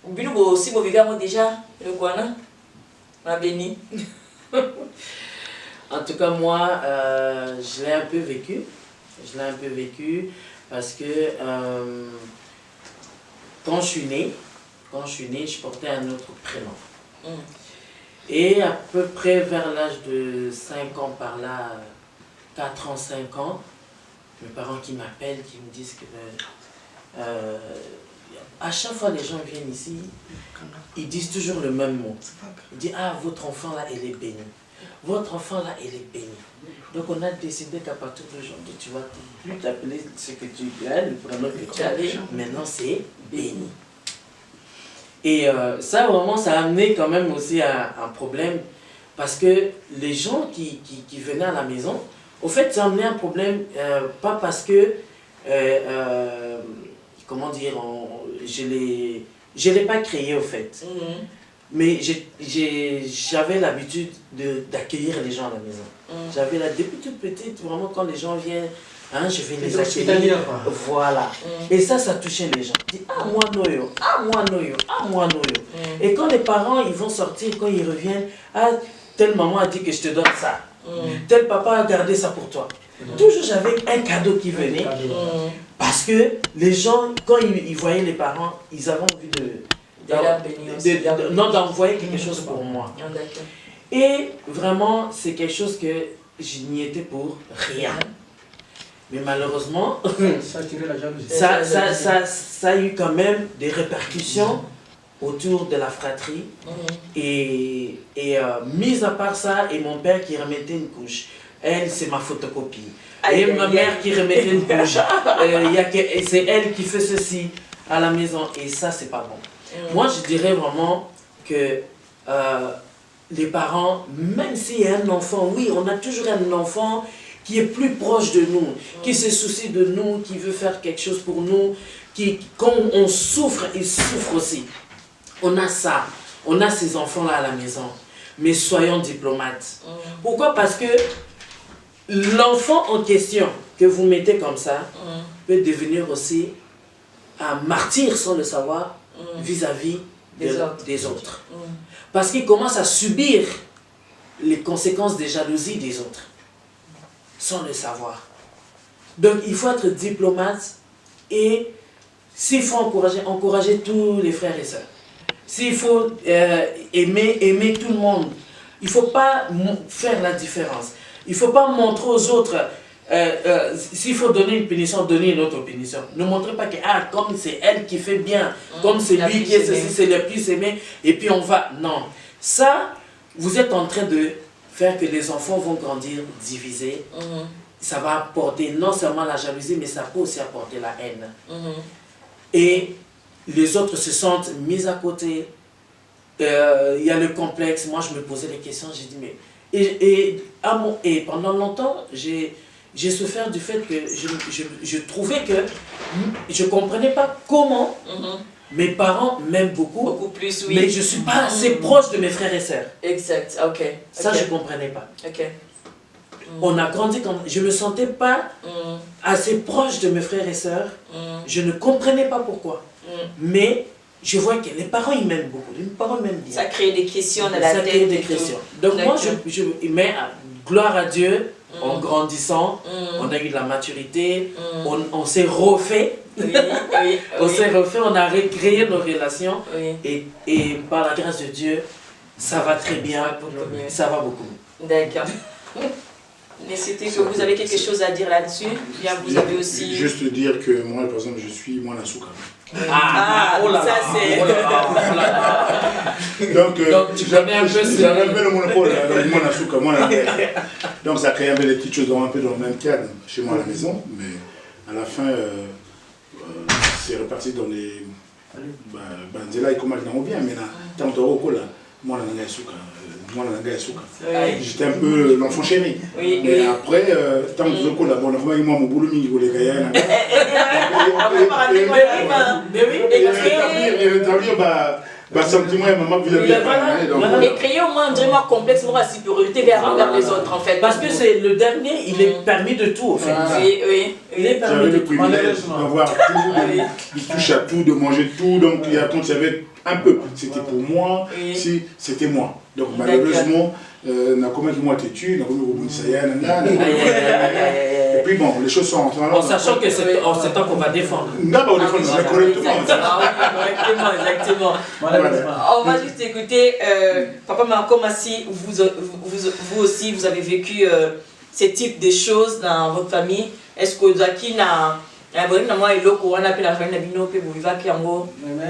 Bino aussi vous vivez déjà le quoi non? Ma béni. En tout cas moi je l'ai un peu vécu. Je l'ai un peu vécu parce que quand je suis né, je portais un autre prénom. Et à peu près vers l'âge de 5 ans par là, 4 ans, 5 ans, mes parents qui m'appellent, qui me disent que à chaque fois les gens viennent ici, ils disent toujours le même mot. Ils disent ah votre enfant là elle est bénie. Votre enfant là elle est bénie. Donc on a décidé qu'à partir d'aujourd'hui tu vas plus t'appeler ce que tu as, le prénom que tu avais, maintenant c'est béni. Et ça, vraiment, ça a amené quand même aussi un problème. Parce que les gens qui venaient à la maison, au fait, ça a amené un problème, pas parce que, comment dire, je ne l'ai pas créé, au fait. Mais j'avais l'habitude d'accueillir les gens à la maison. J'avais depuis toute petite, vraiment, quand les gens viennent, hein, je vais les accueillir. Voilà. Et ça touchait les gens. Ils disent, ah, moi, noyo, ah, moi, noyo, ah, moi, noyo. Et quand les parents, ils vont sortir, quand ils reviennent, ah, telle maman a dit que je te donne ça. Tel papa a gardé ça pour toi. Toujours, j'avais un cadeau qui venait. Parce que les gens, quand ils voyaient les parents, ils avaient envie d'envoyer quelque chose pour moi. Et vraiment, c'est quelque chose que je n'y étais pour rien. Mais malheureusement, ça a eu quand même des répercussions autour de la fratrie. Et mis à part ça, et mon père qui remettait une couche, elle c'est ma photocopie. Et ma mère qui remettait une couche, c'est elle qui fait ceci à la maison. Et ça, c'est pas bon. Moi, je dirais vraiment que les parents, même s'il y a un enfant, oui, on a toujours un enfant qui est plus proche de nous, qui se soucie de nous, qui veut faire quelque chose pour nous, quand on souffre, il souffre aussi. On a ça, on a ces enfants-là à la maison, mais soyons diplomates. Pourquoi? Parce que l'enfant en question que vous mettez comme ça peut devenir aussi un martyr sans le savoir vis-à-vis des autres. Parce qu'il commence à subir les conséquences des jalousies des autres. Sans le savoir. Donc il faut être diplomate et s'il faut encourager tous les frères et sœurs. S'il faut aimer tout le monde. Il ne faut pas faire la différence. Il ne faut pas montrer aux autres, s'il faut donner une punition, donner une autre punition. Ne montrez pas que comme c'est elle qui fait bien, comme c'est lui qui est ceci, c'est le plus aimé, et puis on va. Non. Ça, vous êtes en train de faire que les enfants vont grandir divisés. Ça va apporter non seulement la jalousie, mais ça peut aussi apporter la haine. Et les autres se sentent mis à côté. Il y a le complexe. Moi, je me posais des questions. J'ai dit, mais... Et pendant longtemps, j'ai souffert du fait que je trouvais que je ne comprenais pas comment mes parents m'aiment beaucoup. Beaucoup plus, oui. Mais je ne suis pas assez proche de mes frères et sœurs. Exact, ok. Ça, je ne comprenais pas. Ok. On a grandi comme... Je ne me sentais pas assez proche de mes frères et sœurs. Je ne comprenais pas pourquoi. Mais je vois que les parents, ils m'aiment beaucoup. Les parents m'aiment bien. Ça crée des questions dans la tête. Ça crée des questions. Donc moi, mais gloire à Dieu, en grandissant, on a eu de la maturité, on s'est refait. On s'est refait, on a recréé nos relations. Et par la grâce de Dieu, ça va très bien. Ça va beaucoup. D'accord. Mais c'était que vous avez quelque chose à dire là-dessus. Bien, vous avez aussi... Juste dire que moi, par exemple, je suis Mwanasuka. Ça c'est... Donc, j'avais un peu le monopole, Mwanasuka, Mwanasuka. Donc ça crée un peu des petites choses un peu dans le même cadre chez moi à la maison, mais à la fin, c'est reparti dans Banzela il commence dans bien maintenant tant que là moi on a souka j'étais un peu l'enfant chéri mais après tant que là bon moi mon boulot mi go les gars sentiment maman et créer au moins un complexe de supériorité vers les autres en fait parce que c'est le dernier il est permis de tout en fait oui il est permis de tout d'avoir tout de touche à tout de manger tout donc il y a quand il y avait un peu c'était pour moi si c'était moi donc malheureusement na comment moi têtu na comment et puis bon les choses sont en sachant que c'est en ce temps qu'on va défendre correctement exactement on va juste écouter Papa Marco Massi vous aussi vous avez vécu ce type de choses dans votre famille est-ce que Zaki n'a mais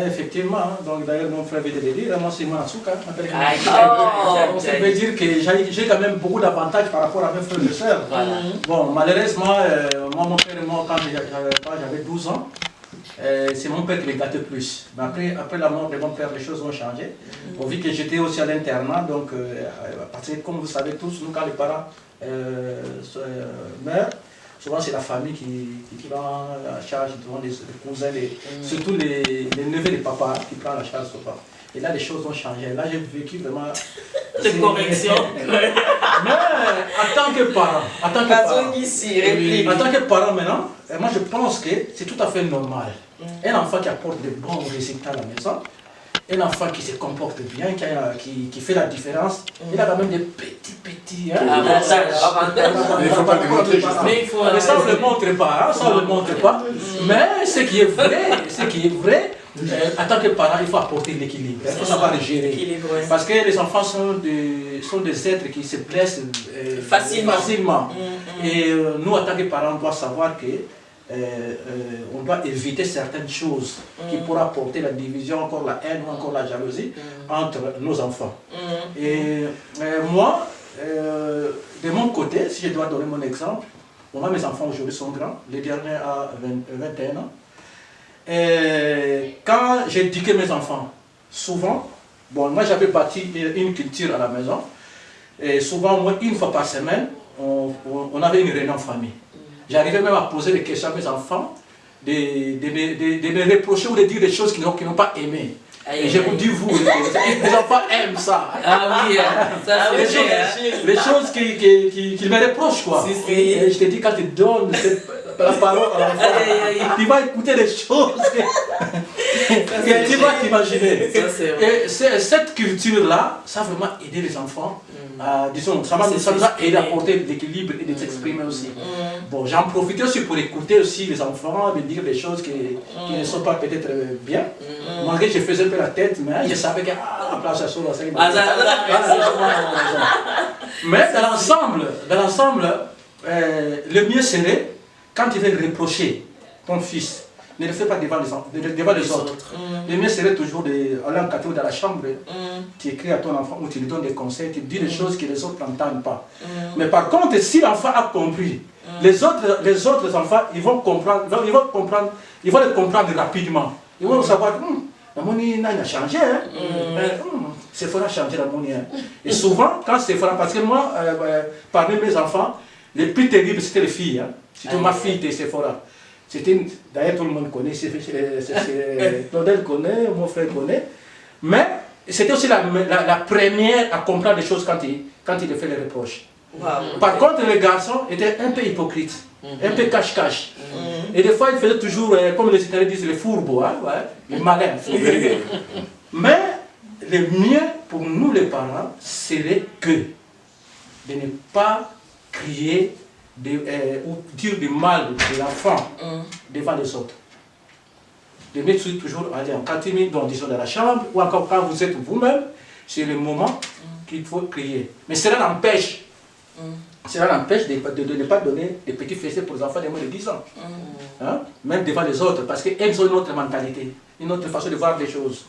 effectivement, donc d'ailleurs mon frère vient de le dire, moi c'est Manasuka. Ça veut dire que j'ai quand même beaucoup d'avantages par rapport à mes frères et sœurs. Bon, malheureusement, moi mon père et moi quand j'avais 12 ans, c'est mon père qui les gâtait plus. Mais après la mort de mon père, les choses ont changé. On vit que j'étais aussi à l'internat, donc parce que comme vous savez tous, nous quand les parents meurent, souvent c'est la famille qui prend la charge, les cousins, surtout les neveux des papas qui prennent la charge souvent. Et là les choses ont changé. Là j'ai vécu vraiment des corrections. Mais en tant que parent, en tant que parent maintenant, moi je pense que c'est tout à fait normal. Un enfant qui apporte de bons résultats à la maison, un enfant qui se comporte bien, qui fait la différence, il a quand même des petits avantages. Il ne faut pas les montrer. Mais ça on ne le montre pas, ça on ne le montre pas. Mais ce qui est vrai, en tant que parent, il faut apporter l'équilibre. Il faut savoir le gérer. Parce que les enfants sont des êtres qui se blessent facilement. Et nous, en tant que parents, on doit savoir que on doit éviter certaines choses qui pourraient apporter la division, encore la haine ou encore la jalousie entre nos enfants. Et moi, de mon côté, si je dois donner mon exemple, moi mes enfants aujourd'hui sont grands, le dernier a 21 ans. Et quand j'éduquais mes enfants, souvent, bon, moi j'avais bâti une culture à la maison, et souvent, moi, une fois par semaine, on avait une réunion en famille. J'arrivais même à poser des questions à mes enfants, de me reprocher ou de dire des choses qu'ils n'ont pas aimées. Et je vous dis, vous, les enfants aiment ça. Ah oui, ça c'est les choses qu'ils me reprochent, quoi. Et je te dis, quand tu donnes la parole à l'enfant, tu vas écouter des choses que tu vas t'imaginer. Et cette culture-là, ça a vraiment aidé les enfants. Disons, ça nous a aidé à apporter de l'équilibre et de s'exprimer aussi. Bon, j'en profite aussi pour écouter aussi les enfants, de dire des choses qui ne sont pas peut-être bien. Malgré que je faisais un peu la tête, mais je savais que la place à solo, c'est mais dans l'ensemble, le mieux serait, quand tu veux reprocher ton fils, ne le fais pas devant les autres. Le mieux serait toujours d'aller en catégorie dans la chambre, tu écris à ton enfant ou tu lui donnes des conseils, tu dis des choses que les autres n'entendent pas. Mais par contre, si l'enfant a compris, les autres enfants, ils vont le comprendre rapidement. Ils vont savoir, la monnaie n'a changé, Sephora a changé la monnaie. Et souvent, quand Sephora, parce que moi, parmi mes enfants, les plus terribles, c'était les filles. C'était ma fille de Sephora. D'ailleurs, tout le monde connaît, Claudel connaît, mon frère connaît. Mais c'était aussi la première à comprendre des choses quand il fait les reproches. Par contre, les garçons étaient un peu hypocrites, un peu cache-cache. Et des fois, ils faisaient toujours, comme les Italiens disent, les fourbes, les malins. Mais le mieux pour nous, les parents, serait de ne pas crier ou dire du mal de l'enfant devant les autres. De mettre toujours quand tu es dans la chambre ou encore quand vous êtes vous-même, c'est le moment qu'il faut crier. Mais cela n'empêche de ne pas donner des petits fessées pour les enfants de moins de 10 ans. Même devant les autres, parce qu'ils ont une autre mentalité, une autre façon de voir les choses.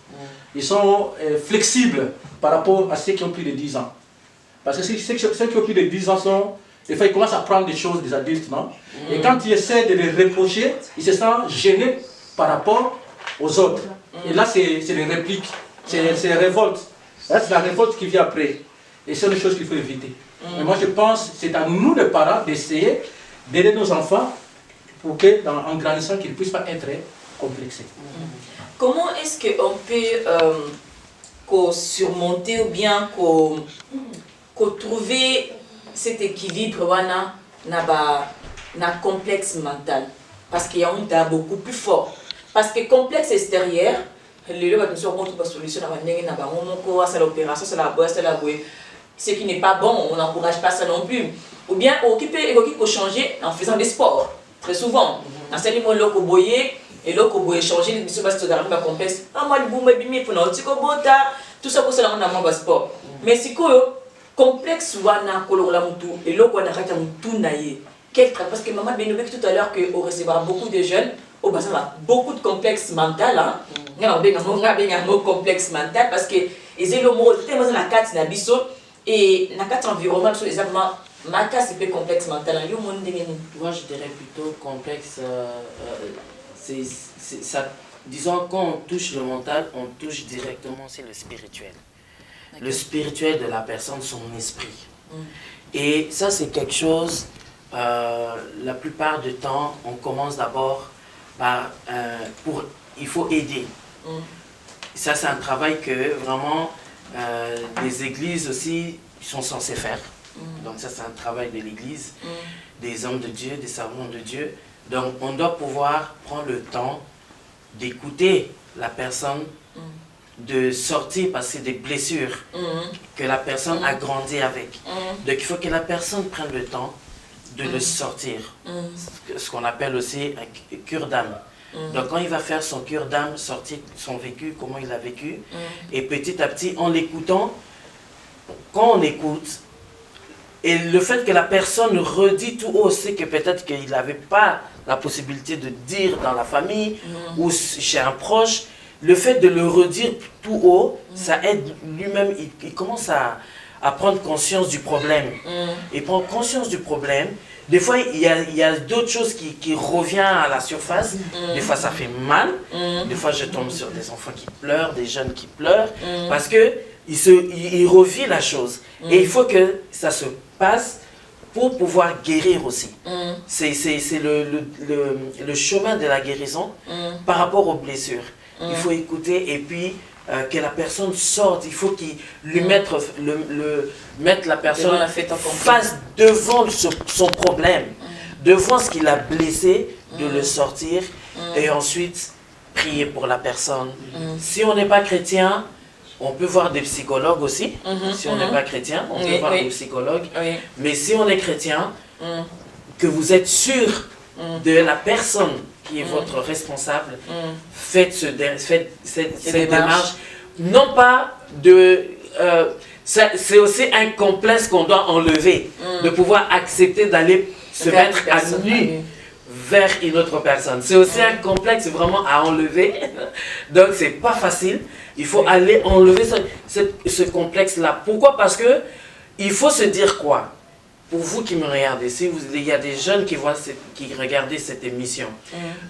Ils sont flexibles par rapport à ceux qui ont plus de 10 ans. Parce que ceux qui ont plus de 10 ans des fois, ils commencent à prendre des choses des adultes, non? Et quand ils essaient de les reprocher, ils se sentent gênés par rapport aux autres. Et là, c'est les répliques, c'est les révoltes. Là, c'est la révolte qui vient après. Et c'est une chose qu'il faut éviter. Mais moi, je pense que c'est à nous, les parents, d'essayer d'aider nos enfants pour qu'en grandissant, qu'ils ne puissent pas être complexés. Comment est-ce qu'on peut surmonter ou bien trouver cet équilibre dans complexe mental? Parce qu'il y a un tas beaucoup plus fort. Parce que complexe extérieur, ce qui n'est pas bon, on n'encourage pas ça non plus. Ou bien, on peut changer en faisant des sports, très souvent. Dans ce moment, l'eau boyer et l'eau boyer changer, les choses qui sont complexe. Ah, moi, le boum, tout ça pour cela, on a moins de sport. Mais si complexe, et l'eau, on a tout naïe. Parce que maman Benoubé tout à l'heure qu'on recevra beaucoup de jeunes, beaucoup de complexes mentaux. Il y a un complexe mental parce que les éléments tellement la carte et la carte environnement sont exactement ma carte c'est complexe mental. Moi je dirais plutôt complexe. Ça, disons quand on touche le mental, on touche directement c'est le spirituel. Le spirituel de la personne, son esprit. Et ça c'est quelque chose. La plupart du temps, on commence d'abord par il faut aider. Ça, c'est un travail que vraiment les églises aussi sont censées faire. Donc ça, c'est un travail de l'église, des hommes de Dieu, des servants de Dieu. Donc on doit pouvoir prendre le temps d'écouter la personne, de sortir parce que c'est des blessures que la personne a grandi avec. Donc il faut que la personne prenne le temps de le sortir, ce qu'on appelle aussi un cure d'âme. Donc quand il va faire son cure d'âme, sortir son vécu, comment il a vécu, et petit à petit, en l'écoutant, quand on écoute, et le fait que la personne redit tout haut, c'est que peut-être qu'il n'avait pas la possibilité de dire dans la famille ou chez un proche, le fait de le redire tout haut, ça aide lui-même, il commence à prendre conscience du problème. Il prend conscience du problème. Des fois, il y a d'autres choses qui reviennent à la surface. Des fois, ça fait mal. Des fois, je tombe sur des enfants qui pleurent, des jeunes qui pleurent. Parce qu'ils revivent la chose. Et il faut que ça se passe pour pouvoir guérir aussi. C'est le chemin de la guérison par rapport aux blessures. Il faut écouter et puis que la personne sorte, il faut qu'il lui mette la personne face devant son problème, devant ce qui l'a blessé, de le sortir et ensuite prier pour la personne. Si on n'est pas chrétien, on peut voir des psychologues aussi. Si on n'est pas chrétien, on peut voir des psychologues. Mais si on est chrétien, que vous êtes sûr de la personne qui est votre responsable, faites cette démarche. Non pas de... c'est aussi un complexe qu'on doit enlever, de pouvoir accepter d'aller se mettre à nu vers une autre personne. C'est aussi un complexe vraiment à enlever. Donc c'est pas facile. Il faut aller enlever ce complexe-là. Pourquoi? Parce que il faut se dire quoi? Pour vous qui me regardez, il y a des jeunes qui regardent cette émission,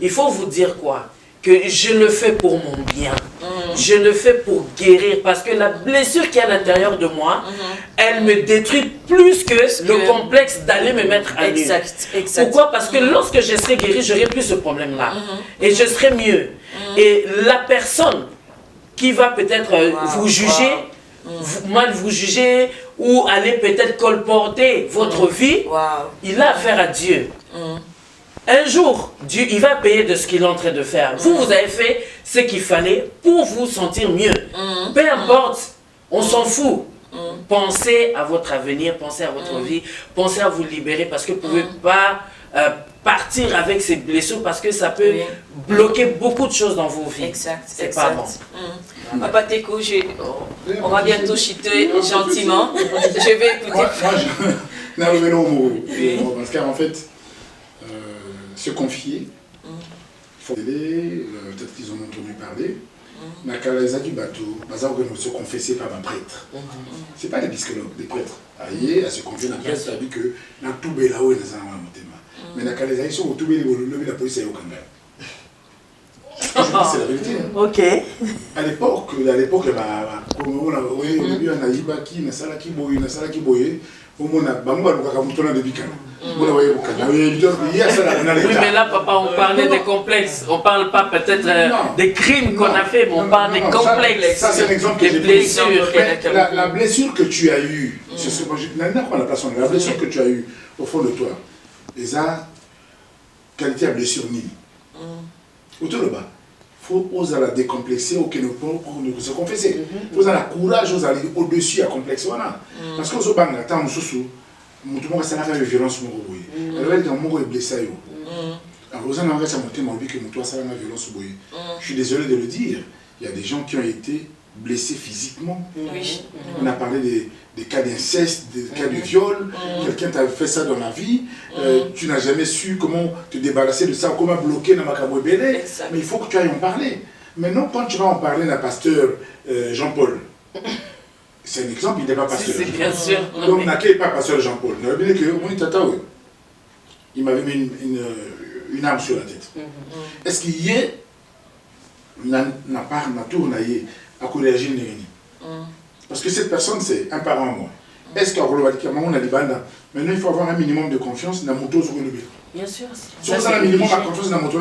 il faut vous dire quoi? Que je le fais pour mon bien. Je le fais pour guérir. Parce que la blessure qui est à l'intérieur de moi, elle me détruit plus que le complexe d'aller me mettre à nu. Exact. Pourquoi? Parce que lorsque je serai guéri, je n'aurai plus ce problème-là. Et je serai mieux. Et la personne qui va peut-être vous juger, mal vous juger, ou aller peut-être colporter votre vie, il a affaire à Dieu. Un jour, Dieu, il va payer de ce qu'il est en train de faire. Vous avez fait ce qu'il fallait pour vous sentir mieux. Peu importe, on s'en fout. Pensez à votre avenir, pensez à votre vie, pensez à vous libérer parce que vous ne pouvez pas partir avec ces blessures parce que ça peut bloquer beaucoup de choses dans vos vies. C'est pas bon. Papa Teko, on va bientôt chuter gentiment. Je vais écouter. Parce qu'en fait, se confier, il faut aider, peut-être qu'ils en ont entendu parler. Nakaleza du bateau, se confesser par un prêtre. Ce n'est pas des psychologues, des prêtres. À se confier dans le prêtre, c'est-à-dire que dans tout là-haut, il y a un thème. Mais Nakaleza, ils sont au tout la police est au Kanga. c'est la vérité. Ok. À l'époque, comme on a vu un aïba qui n'a pas qui boye, n'a pas qui boye, au moins on a de bicana. Oui, mais là, papa, on parlait des complexes. On parle pas peut-être des crimes qu'on a fait, mais on parle des complexes. Ça, c'est un exemple que j'ai pris. La blessure que tu as eue, la blessure que tu as eue au fond de toi, et ça, qualité à blessure ni. Autour de bas. Il faut oser la décomplexer ou ne se confesser. Il faut avoir le courage d'aller au-dessus à complexer. Parce que vous avez un sous tout le monde a une violence. Alors, est blessé. Alors, vous avez un violence. Je suis désolé de le dire. Il y a des gens qui ont été blessés physiquement. On a parlé des cas d'inceste, des cas de viol. Quelqu'un t'a fait ça dans la vie. Tu n'as jamais su comment te débarrasser de ça, comment bloquer dans ma cabouébélé. Mais il faut que tu ailles en parler. Maintenant, quand tu vas en parler d'un pasteur Jean-Paul, c'est un exemple, il n'est pas pasteur. C'est bien sûr. Donc, il n'est pas pasteur Jean-Paul. Il m'avait mis une arme sur la tête. Est-ce qu'il y a n'a pas tourné à corriger une réunion? Parce que cette personne, c'est un parent à moi. Est-ce qu'à on a des bandes? Maintenant, il faut avoir un minimum de confiance dans la moto sur le bureau. Bien sûr. Si on a un minimum de confiance dans la moto,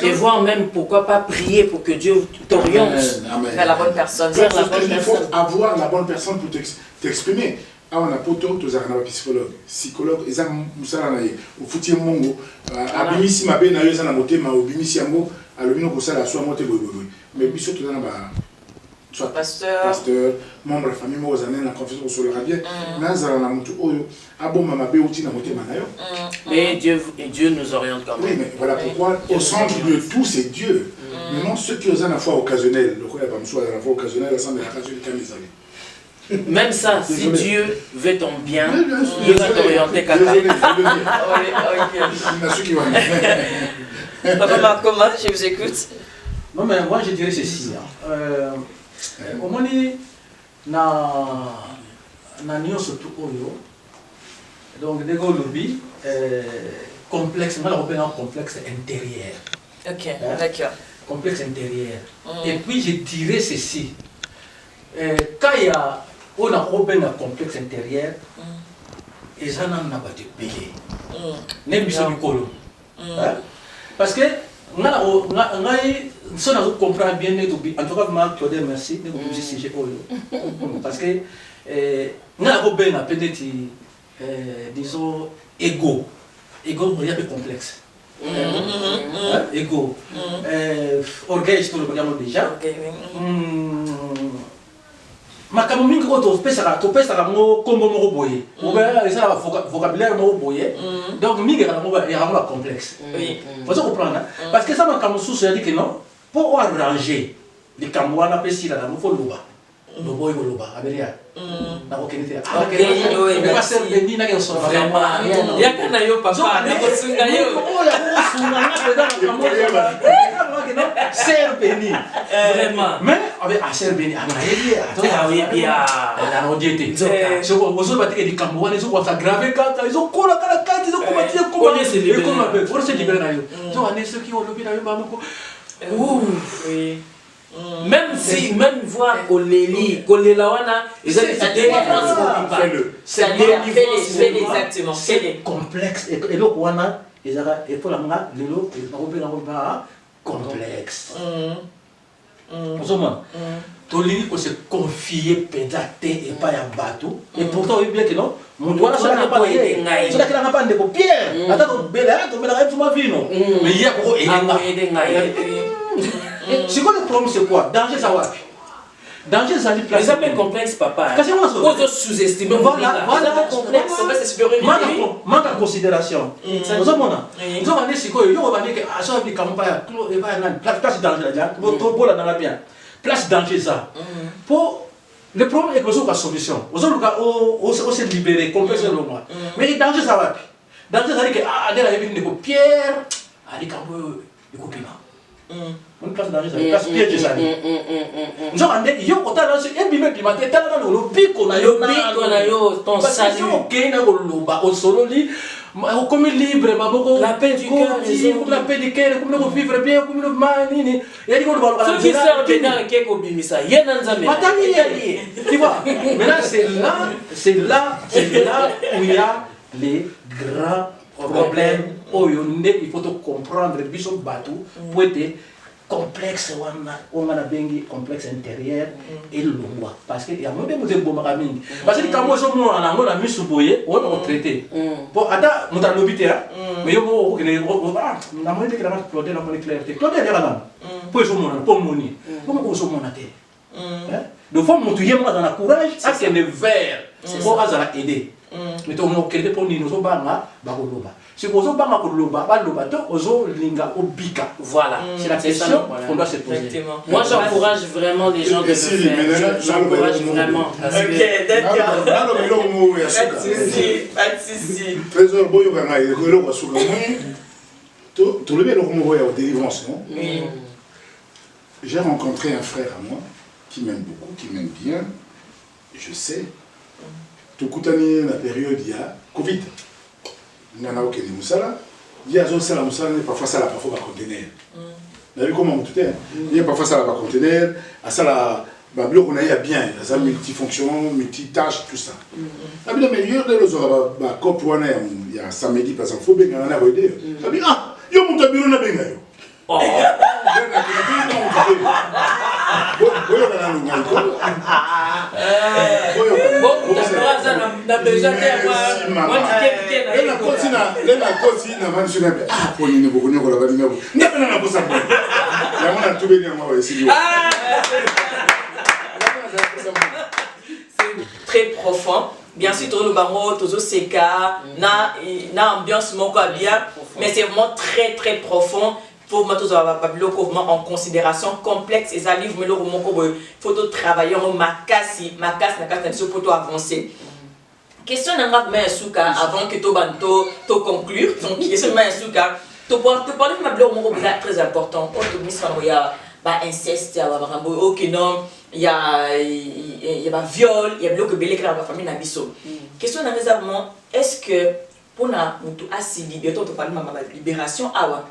et voir même pourquoi pas prier pour que Dieu t'oriente vers la bonne personne. Il faut avoir la bonne personne pour t'exprimer. Ah, on a poto, tu as psychologue, ils ont un au foutier mongo, à bimisi ma belle, ils ont un moté, ma bimisi ambo, à l'obino pour ça, la soie moté, mais puis surtout dans la soit pasteur, membre de la famille, moi, aux années, la confiance sur le rabien, Nazara na mutu oyo, abo mama be uti na moté manayo. Mais Dieu nous oriente quand même. Oui, mais voilà pourquoi, au centre de tout, c'est Dieu. Maintenant, ceux qui ont la foi occasionnelle, le roi a la foi occasionnelle, ensemble de la radio de Camizali. Même ça, si Dieu veut ton bien, il va t'orienter caca. Papa, comment je vous écoute? Non, mais moi je dirais ceci. Au moins, na surtout oyo. Donc, dès qu'on lobby, complexe, moi je un complexe intérieur. Ok, d'accord. Complexe intérieur. Et puis je dirais ceci. Quand il y a on a un complexe intérieur, et ça n'a pas de payer. Parce que si on comprend bien, en tout cas, Claude, merci de vous sujet. Parce que on a un peut-être, disons, égo. Égo, il y a des complexes. Égo. Orgueil, je le regarde déjà. Makambo mingi ko to pesa mo kombo mo boye ou bien ça vocabulaire mo boye donc mingi ka mo ya mo complexe faut se comprendre parce que ça makambo sous ça dit que non pour arranger les kamwana pesi la mo fo loba no boy ko loba aberia na ko kenite ah va ser beni na ke so vraiment ya kana yo papa na ko sunga yo ya ko sunga na peda kambo ser beni vraiment mais avec ser beni amaeli na odiete so ozo batike di kambo wana zo kwa grave kaka zo kola kala kati zo kumatia kuma et comme avec pour se libérer na yo zo ane ceux qui ont lobby na yo ba moko oui. Même si, même voir Koleli, Kolelawana, ils ont des c'est exactement. C'est complexe. Et le Wana, il faut la main, le lot, il faut complexe. Tolini qu'on se confier pédaté et pas un bateau. Et pourtant, il bien que non. Mon doigt, ça n'a pas été. Ça n'a pas été de pierre. Attends, Bella, tu me l'as dit, tu m'as vu, non? Mais il y a beaucoup de c'est quoi le problème, c'est quoi? Danger, ça va. Danger, ça dit place. Mais ça peut être complexe, papa. Qu'est-ce que vous avez sous-estimé? Voilà, complexe. Manque de considération. Nous avons dit c'est quoi? Nous avons dit que à chaque fois, place danger, place danger, ça. Pour le problème est que nous avons une solution. Nous avons se libérer, complexe le mois. Mais le danger, ça va. Danger, ça dit que, ah, il y a une pierre, il y a une copine. Une place danger, une place piège des amis. Nous avons dit, yo, quand on a un bimé qui m'a dit, le pico, ton salut. Au solo, comme libre, la paix du cœur, la paix du cœur, comme vivre bien, comme le mani. Ceux qui servent bien avec Keko Bimisa, il y a un zami. Tu vois, maintenant c'est là où il y a les grands problèmes. Il faut comprendre, Bishop Batou, pour être complexe, on a bengi complexe intérieur et longwa parce que il y a même des bons magaming parce que quand moi je me on a mis sous boyer on a traité bon ada mon dans l'hôpital mais yo mo que na mo que la Claude la mo clarté Claude est là pour je mon pour moni comment je mon até de fois mon tuyé moi dans la courage à que le verre pour azala aider mais to mo créé pour nous so banga ba ko loba si vous avez un peu de voilà, c'est la question qu'on doit se poser. Moi, j'encourage vraiment les gens de le faire. J'encourage vraiment. Ok, d'accord. Pas de souci. Trésor, j'ai rencontré un frère à moi qui m'aime beaucoup, qui m'aime bien. Je sais. Tout la période, il y a Covid. Il y a aucun moussala. Il y a un sala moussala, parfois ça parfois pas conteneur. Vous avez vu comment tout est. Il y a parfois ça pas conteneur, à ça la bloc on a bien, ça multifonction, multitâche, tout ça. Ah bien mais il y a des autres bah cop one il y a samedi par exemple faut bien on a aider. Ah bien ah, yo mon tabiro na bien yo. Oh. Très profond. Bien sûr, tout le barreau, tout ce cas, na ambiance mon bien, mais c'est vraiment très très profond. Faut mettre en considération complexe et ça livre mais le roman il faut travailler en macasse pour avancer. Question mais souka avant que tu conclure donc question mais souka tu parles de ma bloc très important il y a inceste il y a OK non il y a viol il y a bloc belé que la famille na biso. Question réservement est-ce que pour na mutu asi libérer tu parles de ma libération awa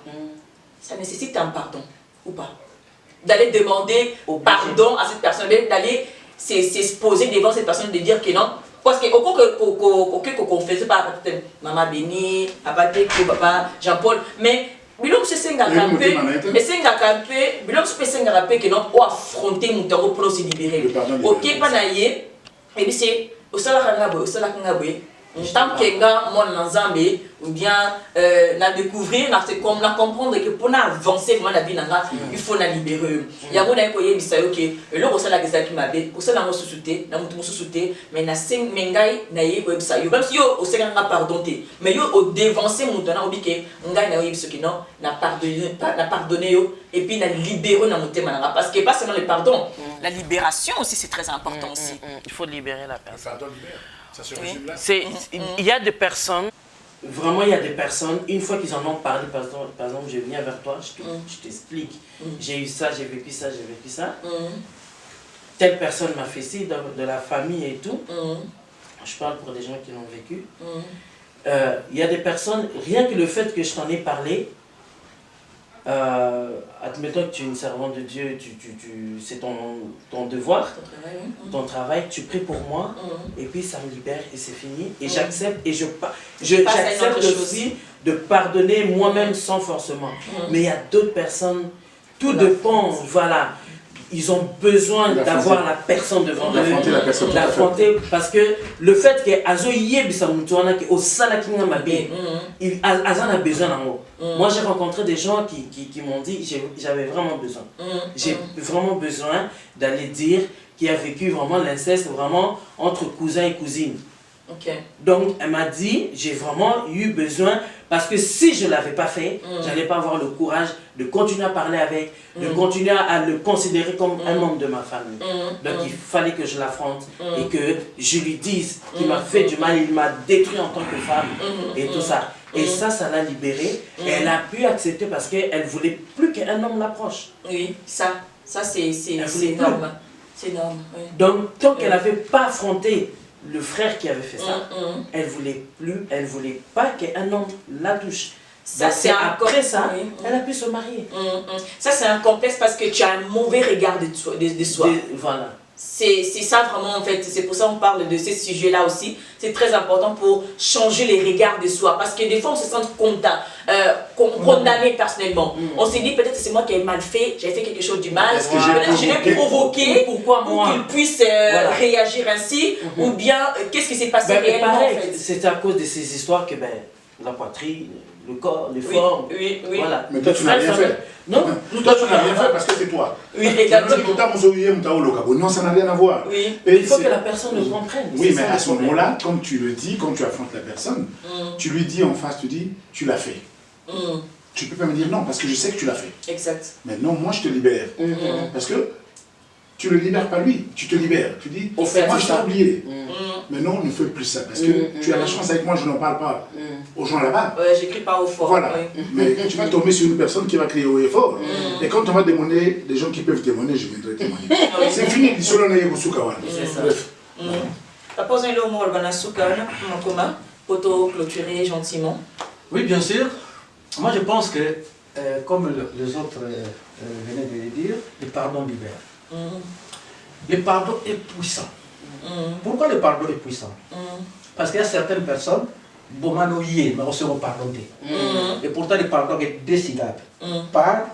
ça nécessite un pardon ou pas? D'aller demander pardon à cette personne, d'aller s'exposer devant cette personne, de dire que non. Parce que au cas qu'on faisait pas maman Béni, papa Jean-Paul, mais bilom se senga campé, et senga campé, bilom se senga campé que non, ou affronter mon terreau pour se libérer. Ok, pas naïe, et bien c'est au salakangabwe. Tant que mon ensemble ou bien na découvrir na comprendre que pour avancer vraiment la vie il faut la libérer. Il y a beaucoup de choses qui le ressent la question qui m'a dit pour ça na sous-souté na mutu sous-souté mais na sing mengai na ye ko bisa yo même si yo au senga pardonner mais yo au dévancer mutu na obike ngai na yebiso ki non na pardonner yo et puis na libérer na mutu mananga parce que pas seulement le pardon, la libération aussi c'est très important aussi. Il faut libérer la personne. Il y a des personnes. Vraiment, il y a des personnes, une fois qu'ils en ont parlé, par exemple, je viens vers toi, je t'explique. J'ai eu ça, j'ai vécu ça, j'ai vécu ça. Telle personne m'a fait ci, de la famille et tout. Je parle pour des gens qui l'ont vécu. Il y a des personnes, rien que le fait que je t'en ai parlé, admettons que tu es une servante de Dieu, c'est ton devoir, ton travail, tu pries pour moi, et puis ça me libère et c'est fini. Et j'accepte, et j'accepte aussi de pardonner moi-même sans forcément. Mais il y a d'autres personnes, tout dépend, voilà. Ils ont besoin d'avoir la personne devant eux, d'affronter, parce que le fait que Azo Yebisa Moutoana, au Salakinga Mabé, Azan a besoin d'amour. Moi j'ai rencontré des gens qui m'ont dit j'avais vraiment besoin. J'ai vraiment besoin d'aller dire qu'il a vécu vraiment l'inceste vraiment entre cousins et cousines. Donc elle m'a dit j'ai vraiment eu besoin parce que si je ne l'avais pas fait, j'allais pas avoir le courage de continuer à parler avec, de continuer à le considérer comme un membre de ma famille. Donc il fallait que je l'affronte et que je lui dise qu'il m'a fait du mal, il m'a détruit en tant que femme et tout ça. Et ça l'a libérée. Et elle a pu accepter parce qu'elle ne voulait plus qu'un homme l'approche. Oui, ça c'est énorme. C'est énorme. Oui. Donc, tant qu'elle n'avait pas affronté le frère qui avait fait ça, elle ne voulait pas qu'un homme la touche. Ça, c'est après ça, elle a pu se marier. Ça, c'est un complexe parce que tu as un mauvais regard de soi. Voilà. C'est ça vraiment en fait, c'est pour ça qu'on parle de ces sujets-là aussi. C'est très important pour changer les regards de soi. Parce que des fois, on se sent condamné personnellement. On se dit peut-être que c'est moi qui ai mal fait, j'ai fait quelque chose du mal. Peut-être que je l'ai provoqué pour qu'il puisse réagir ainsi. Ou bien, qu'est-ce qui s'est passé réellement en fait. C'est à cause de ces histoires que la poitrine, le corps, les formes. Oui. Voilà. Mais toi, tu n'as rien fait. Non, toi, tu n'as rien fait parce que c'est toi. Oui, exactement. Non, ça n'a rien à voir. Oui. Et il faut que la personne le comprenne. Oui, mais à ce moment-là, comme tu le dis, quand tu affrontes la personne, tu lui dis en face, tu dis, tu l'as fait. Tu peux pas me dire non, parce que je sais que tu l'as fait. Exact. Maintenant, moi, je te libère. Parce que tu ne le libères pas lui, tu te libères. Tu dis, moi, je t'ai oublié. Mais non, ne fais plus ça. Parce que tu as la chance avec moi, je n'en parle pas aux gens là-bas. Ouais, j'écris pas au fort. Voilà. Mais tu vas tomber sur une personne qui va crier haut et fort. Et quand on va témoigner, des gens qui peuvent témoigner, je viendrai témoigner. C'est fini, c'est ça. Bref. T'as posé le mot, comment pour clôturer gentiment. Oui, bien sûr. Moi, je pense que, comme les autres venaient de le dire, le pardon libère. Le pardon est puissant. Pourquoi le pardon est puissant? Parce qu'il y a certaines personnes, mais on se pardonner. Et pourtant, le pardon est deux syllabes. Pardon.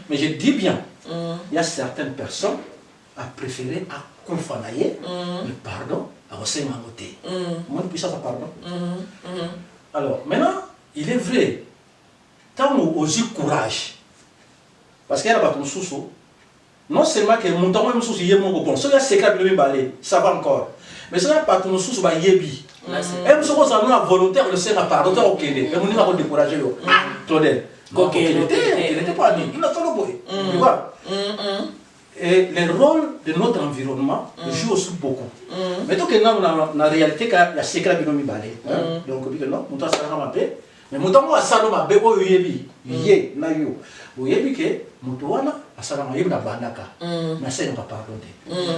Mais je dis bien, il y a certaines personnes à préférer à confanailler le pardon à Hossein Mamoté. Moins puissant ça pardon. Alors maintenant, il est vrai, tant on a courage, parce qu'il y a un sous non seulement que mon temps même sous il y a mon bon, ça il y a secret de balai, ça va encore. Mais ça pas ton sous ba yebi. Et nous sommes en volontaire le Seigneur pardon au Kenya. Et nous avons découragé yo. Claudel. Il n'était pas dit, il a fait le boy. Tu vois. Et le rôle de notre environnement joue aussi beaucoup. Mais donc dans la réalité il y a secret de nous balai. Donc on dit que non, on doit s'arrêter ma paix. Mais mon temps moi ça ma paix au yebi. Yé na yo. Vous yebi que mutuana asala ma yebna banaka. Na c'est pas pardonner.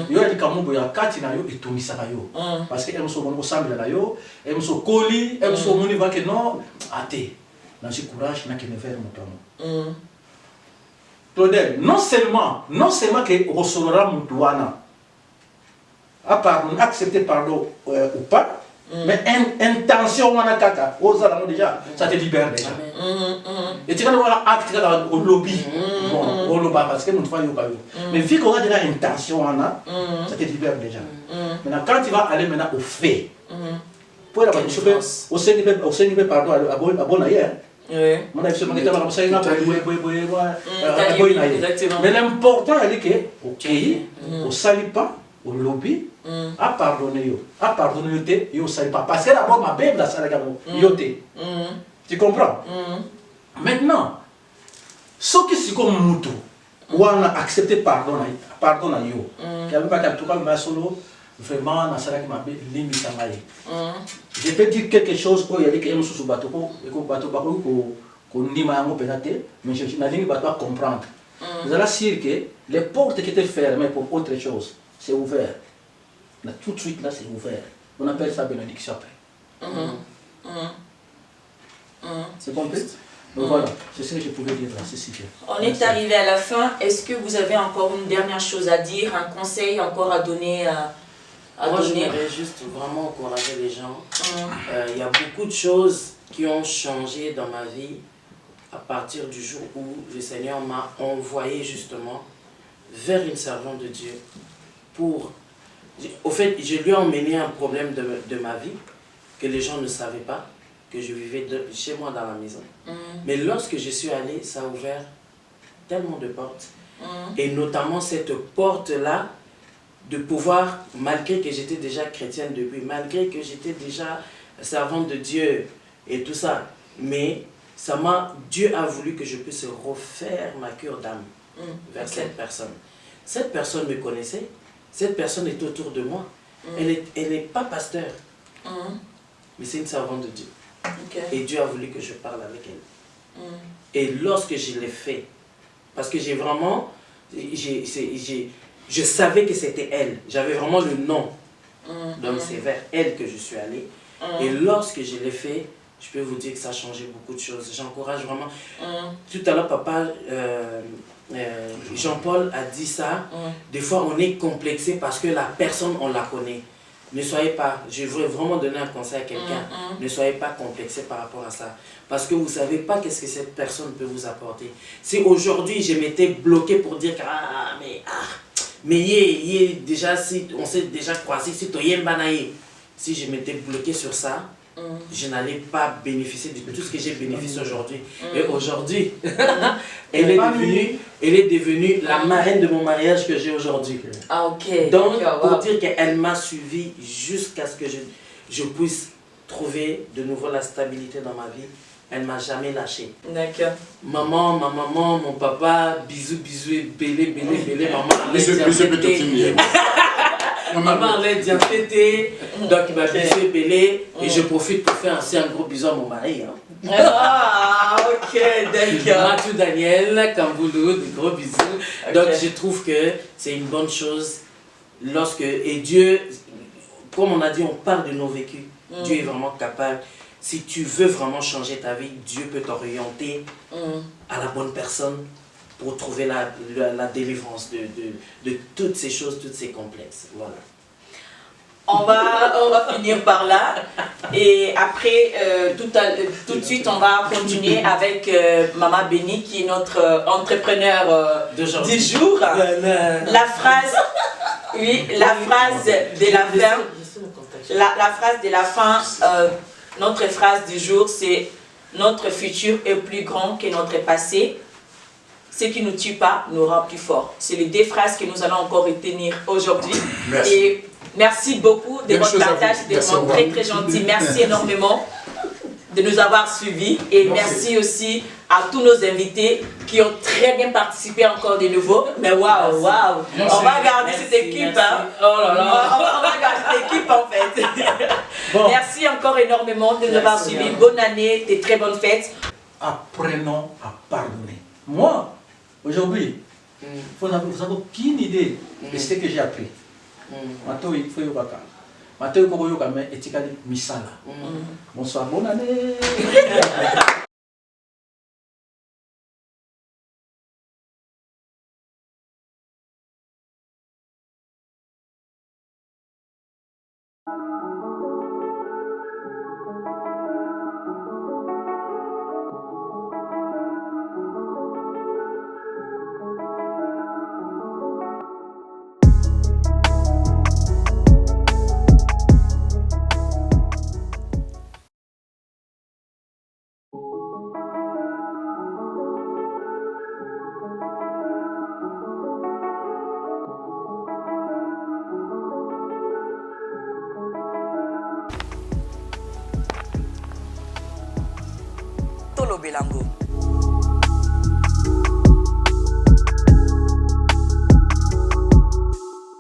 Yo dit comme boya kati na yo etumisaka yo. Parce que elle so bon ensemble na yo, elle so koli, elle so moni va que non até. Dans ce courage na que ne faire mutuana. Claudel, non seulement que resolera mutuana. À pardon, accepter pardon ou pas. Mais intention wana kaka ozala déjà ça te libère déjà et tu vas voir acte au lobby bon au lobby parce que nous faisons yoga mais vu qu'on a déjà intention wana ça te libère déjà maintenant quand tu vas aller maintenant au fait pour la au Seigneur pardon à bon ailleurs mon avis c'est mon état comme ça il n'a pas mais l'important est que ok au salit pas au lobby à pardonner yo ça pas parce que d'abord ma bête dans ça yoté tu comprends maintenant ce qui c'est comme mutu ou on a accepté pardon à yo qui avait pas qu'à tout cas solo vraiment dans ça qui m'a limite à aller je peux dire quelque chose où il y a des gens sous bateau et ko bateau ba ko ndima yango peut-être mais je na ligne bateau à comprendre vous allez dire que les portes qui étaient fermées pour autre chose c'est ouvert. Là, tout de suite, là, c'est ouvert. On appelle ça bénédiction après. C'est compris? Donc voilà, c'est ce que je pouvais dire là, c'est si bien. On est arrivé à la fin. Est-ce que vous avez encore une dernière chose à dire, un conseil encore à donner Moi, je voudrais juste vraiment encourager les gens. Il y a beaucoup de choses qui ont changé dans ma vie à partir du jour où le Seigneur m'a envoyé justement vers une servante de Dieu. Au fait, je lui ai emmené un problème de ma vie que les gens ne savaient pas, que je vivais chez moi dans la maison. Mais lorsque je suis allé, ça a ouvert tellement de portes. Et notamment cette porte-là, de pouvoir, malgré que j'étais déjà chrétienne depuis, malgré que j'étais déjà servante de Dieu et tout ça, mais Dieu a voulu que je puisse refaire ma cure d'âme vers cette personne. Cette personne me connaissait. Cette personne est autour de moi. Elle n'est pas pasteur, mais c'est une servante de Dieu. Et Dieu a voulu que je parle avec elle. Et lorsque je l'ai fait, parce que j'ai vraiment, je savais que c'était elle. J'avais vraiment le nom. Donc c'est vers elle que je suis allé. Et lorsque je l'ai fait, je peux vous dire que ça a changé beaucoup de choses. J'encourage vraiment. Tout à l'heure, papa, Jean-Paul a dit ça. Des fois, on est complexé parce que la personne, on la connaît. Ne soyez pas, je voudrais vraiment donner un conseil à quelqu'un, ne soyez pas complexé par rapport à ça. Parce que vous ne savez pas qu'est-ce que cette personne peut vous apporter. Si aujourd'hui, je m'étais bloqué pour dire que, mais déjà, si on s'est déjà croisé, si je m'étais bloqué sur ça, je n'allais pas bénéficier de tout ce que j'ai bénéficié aujourd'hui. Et aujourd'hui, elle est devenue la marraine de mon mariage que j'ai aujourd'hui. Ah, ok. Donc, pour dire qu'elle m'a suivi jusqu'à ce que je puisse trouver de nouveau la stabilité dans ma vie, elle ne m'a jamais lâché. D'accord. Maman, ma maman, mon papa, bisous, bisous, et belé, maman. Maman allait bien fêter, donc il m'a bisou et belé, et je profite pour faire aussi un gros bisou à mon mari. Ah, ok, d'accord. Matou Daniel, Kamboulou, de gros bisous. Donc je trouve que c'est une bonne chose et Dieu, comme on a dit, on parle de nos vécus. Dieu est vraiment capable. Si tu veux vraiment changer ta vie, Dieu peut t'orienter à la bonne personne pour trouver la délivrance de toutes ces choses, toutes ces complexes. Voilà. On va finir par là. Et après, tout de suite, on va continuer avec Maman Béni, qui est notre entrepreneur du jour. La phrase de la fin. La phrase de la fin, notre phrase du jour, c'est « Notre futur est plus grand que notre passé. Ce qui ne nous tue pas nous rend plus forts. » C'est les deux phrases que nous allons encore retenir aujourd'hui. Et merci beaucoup de votre partage, c'était vraiment très très gentil. Merci énormément de nous avoir suivis et merci aussi à tous nos invités qui ont très bien participé encore de nouveau. Mais waouh, waouh, on va garder cette équipe. Hein. Oh là là, on va garder cette équipe en fait. Merci encore énormément de nous avoir suivis. Bonne année, des très bonnes fêtes. Apprenons à pardonner. Moi, aujourd'hui, vous n'avez aucune idée de ce que j'ai appris. Bonsoir, bonne année. Tolo Belango.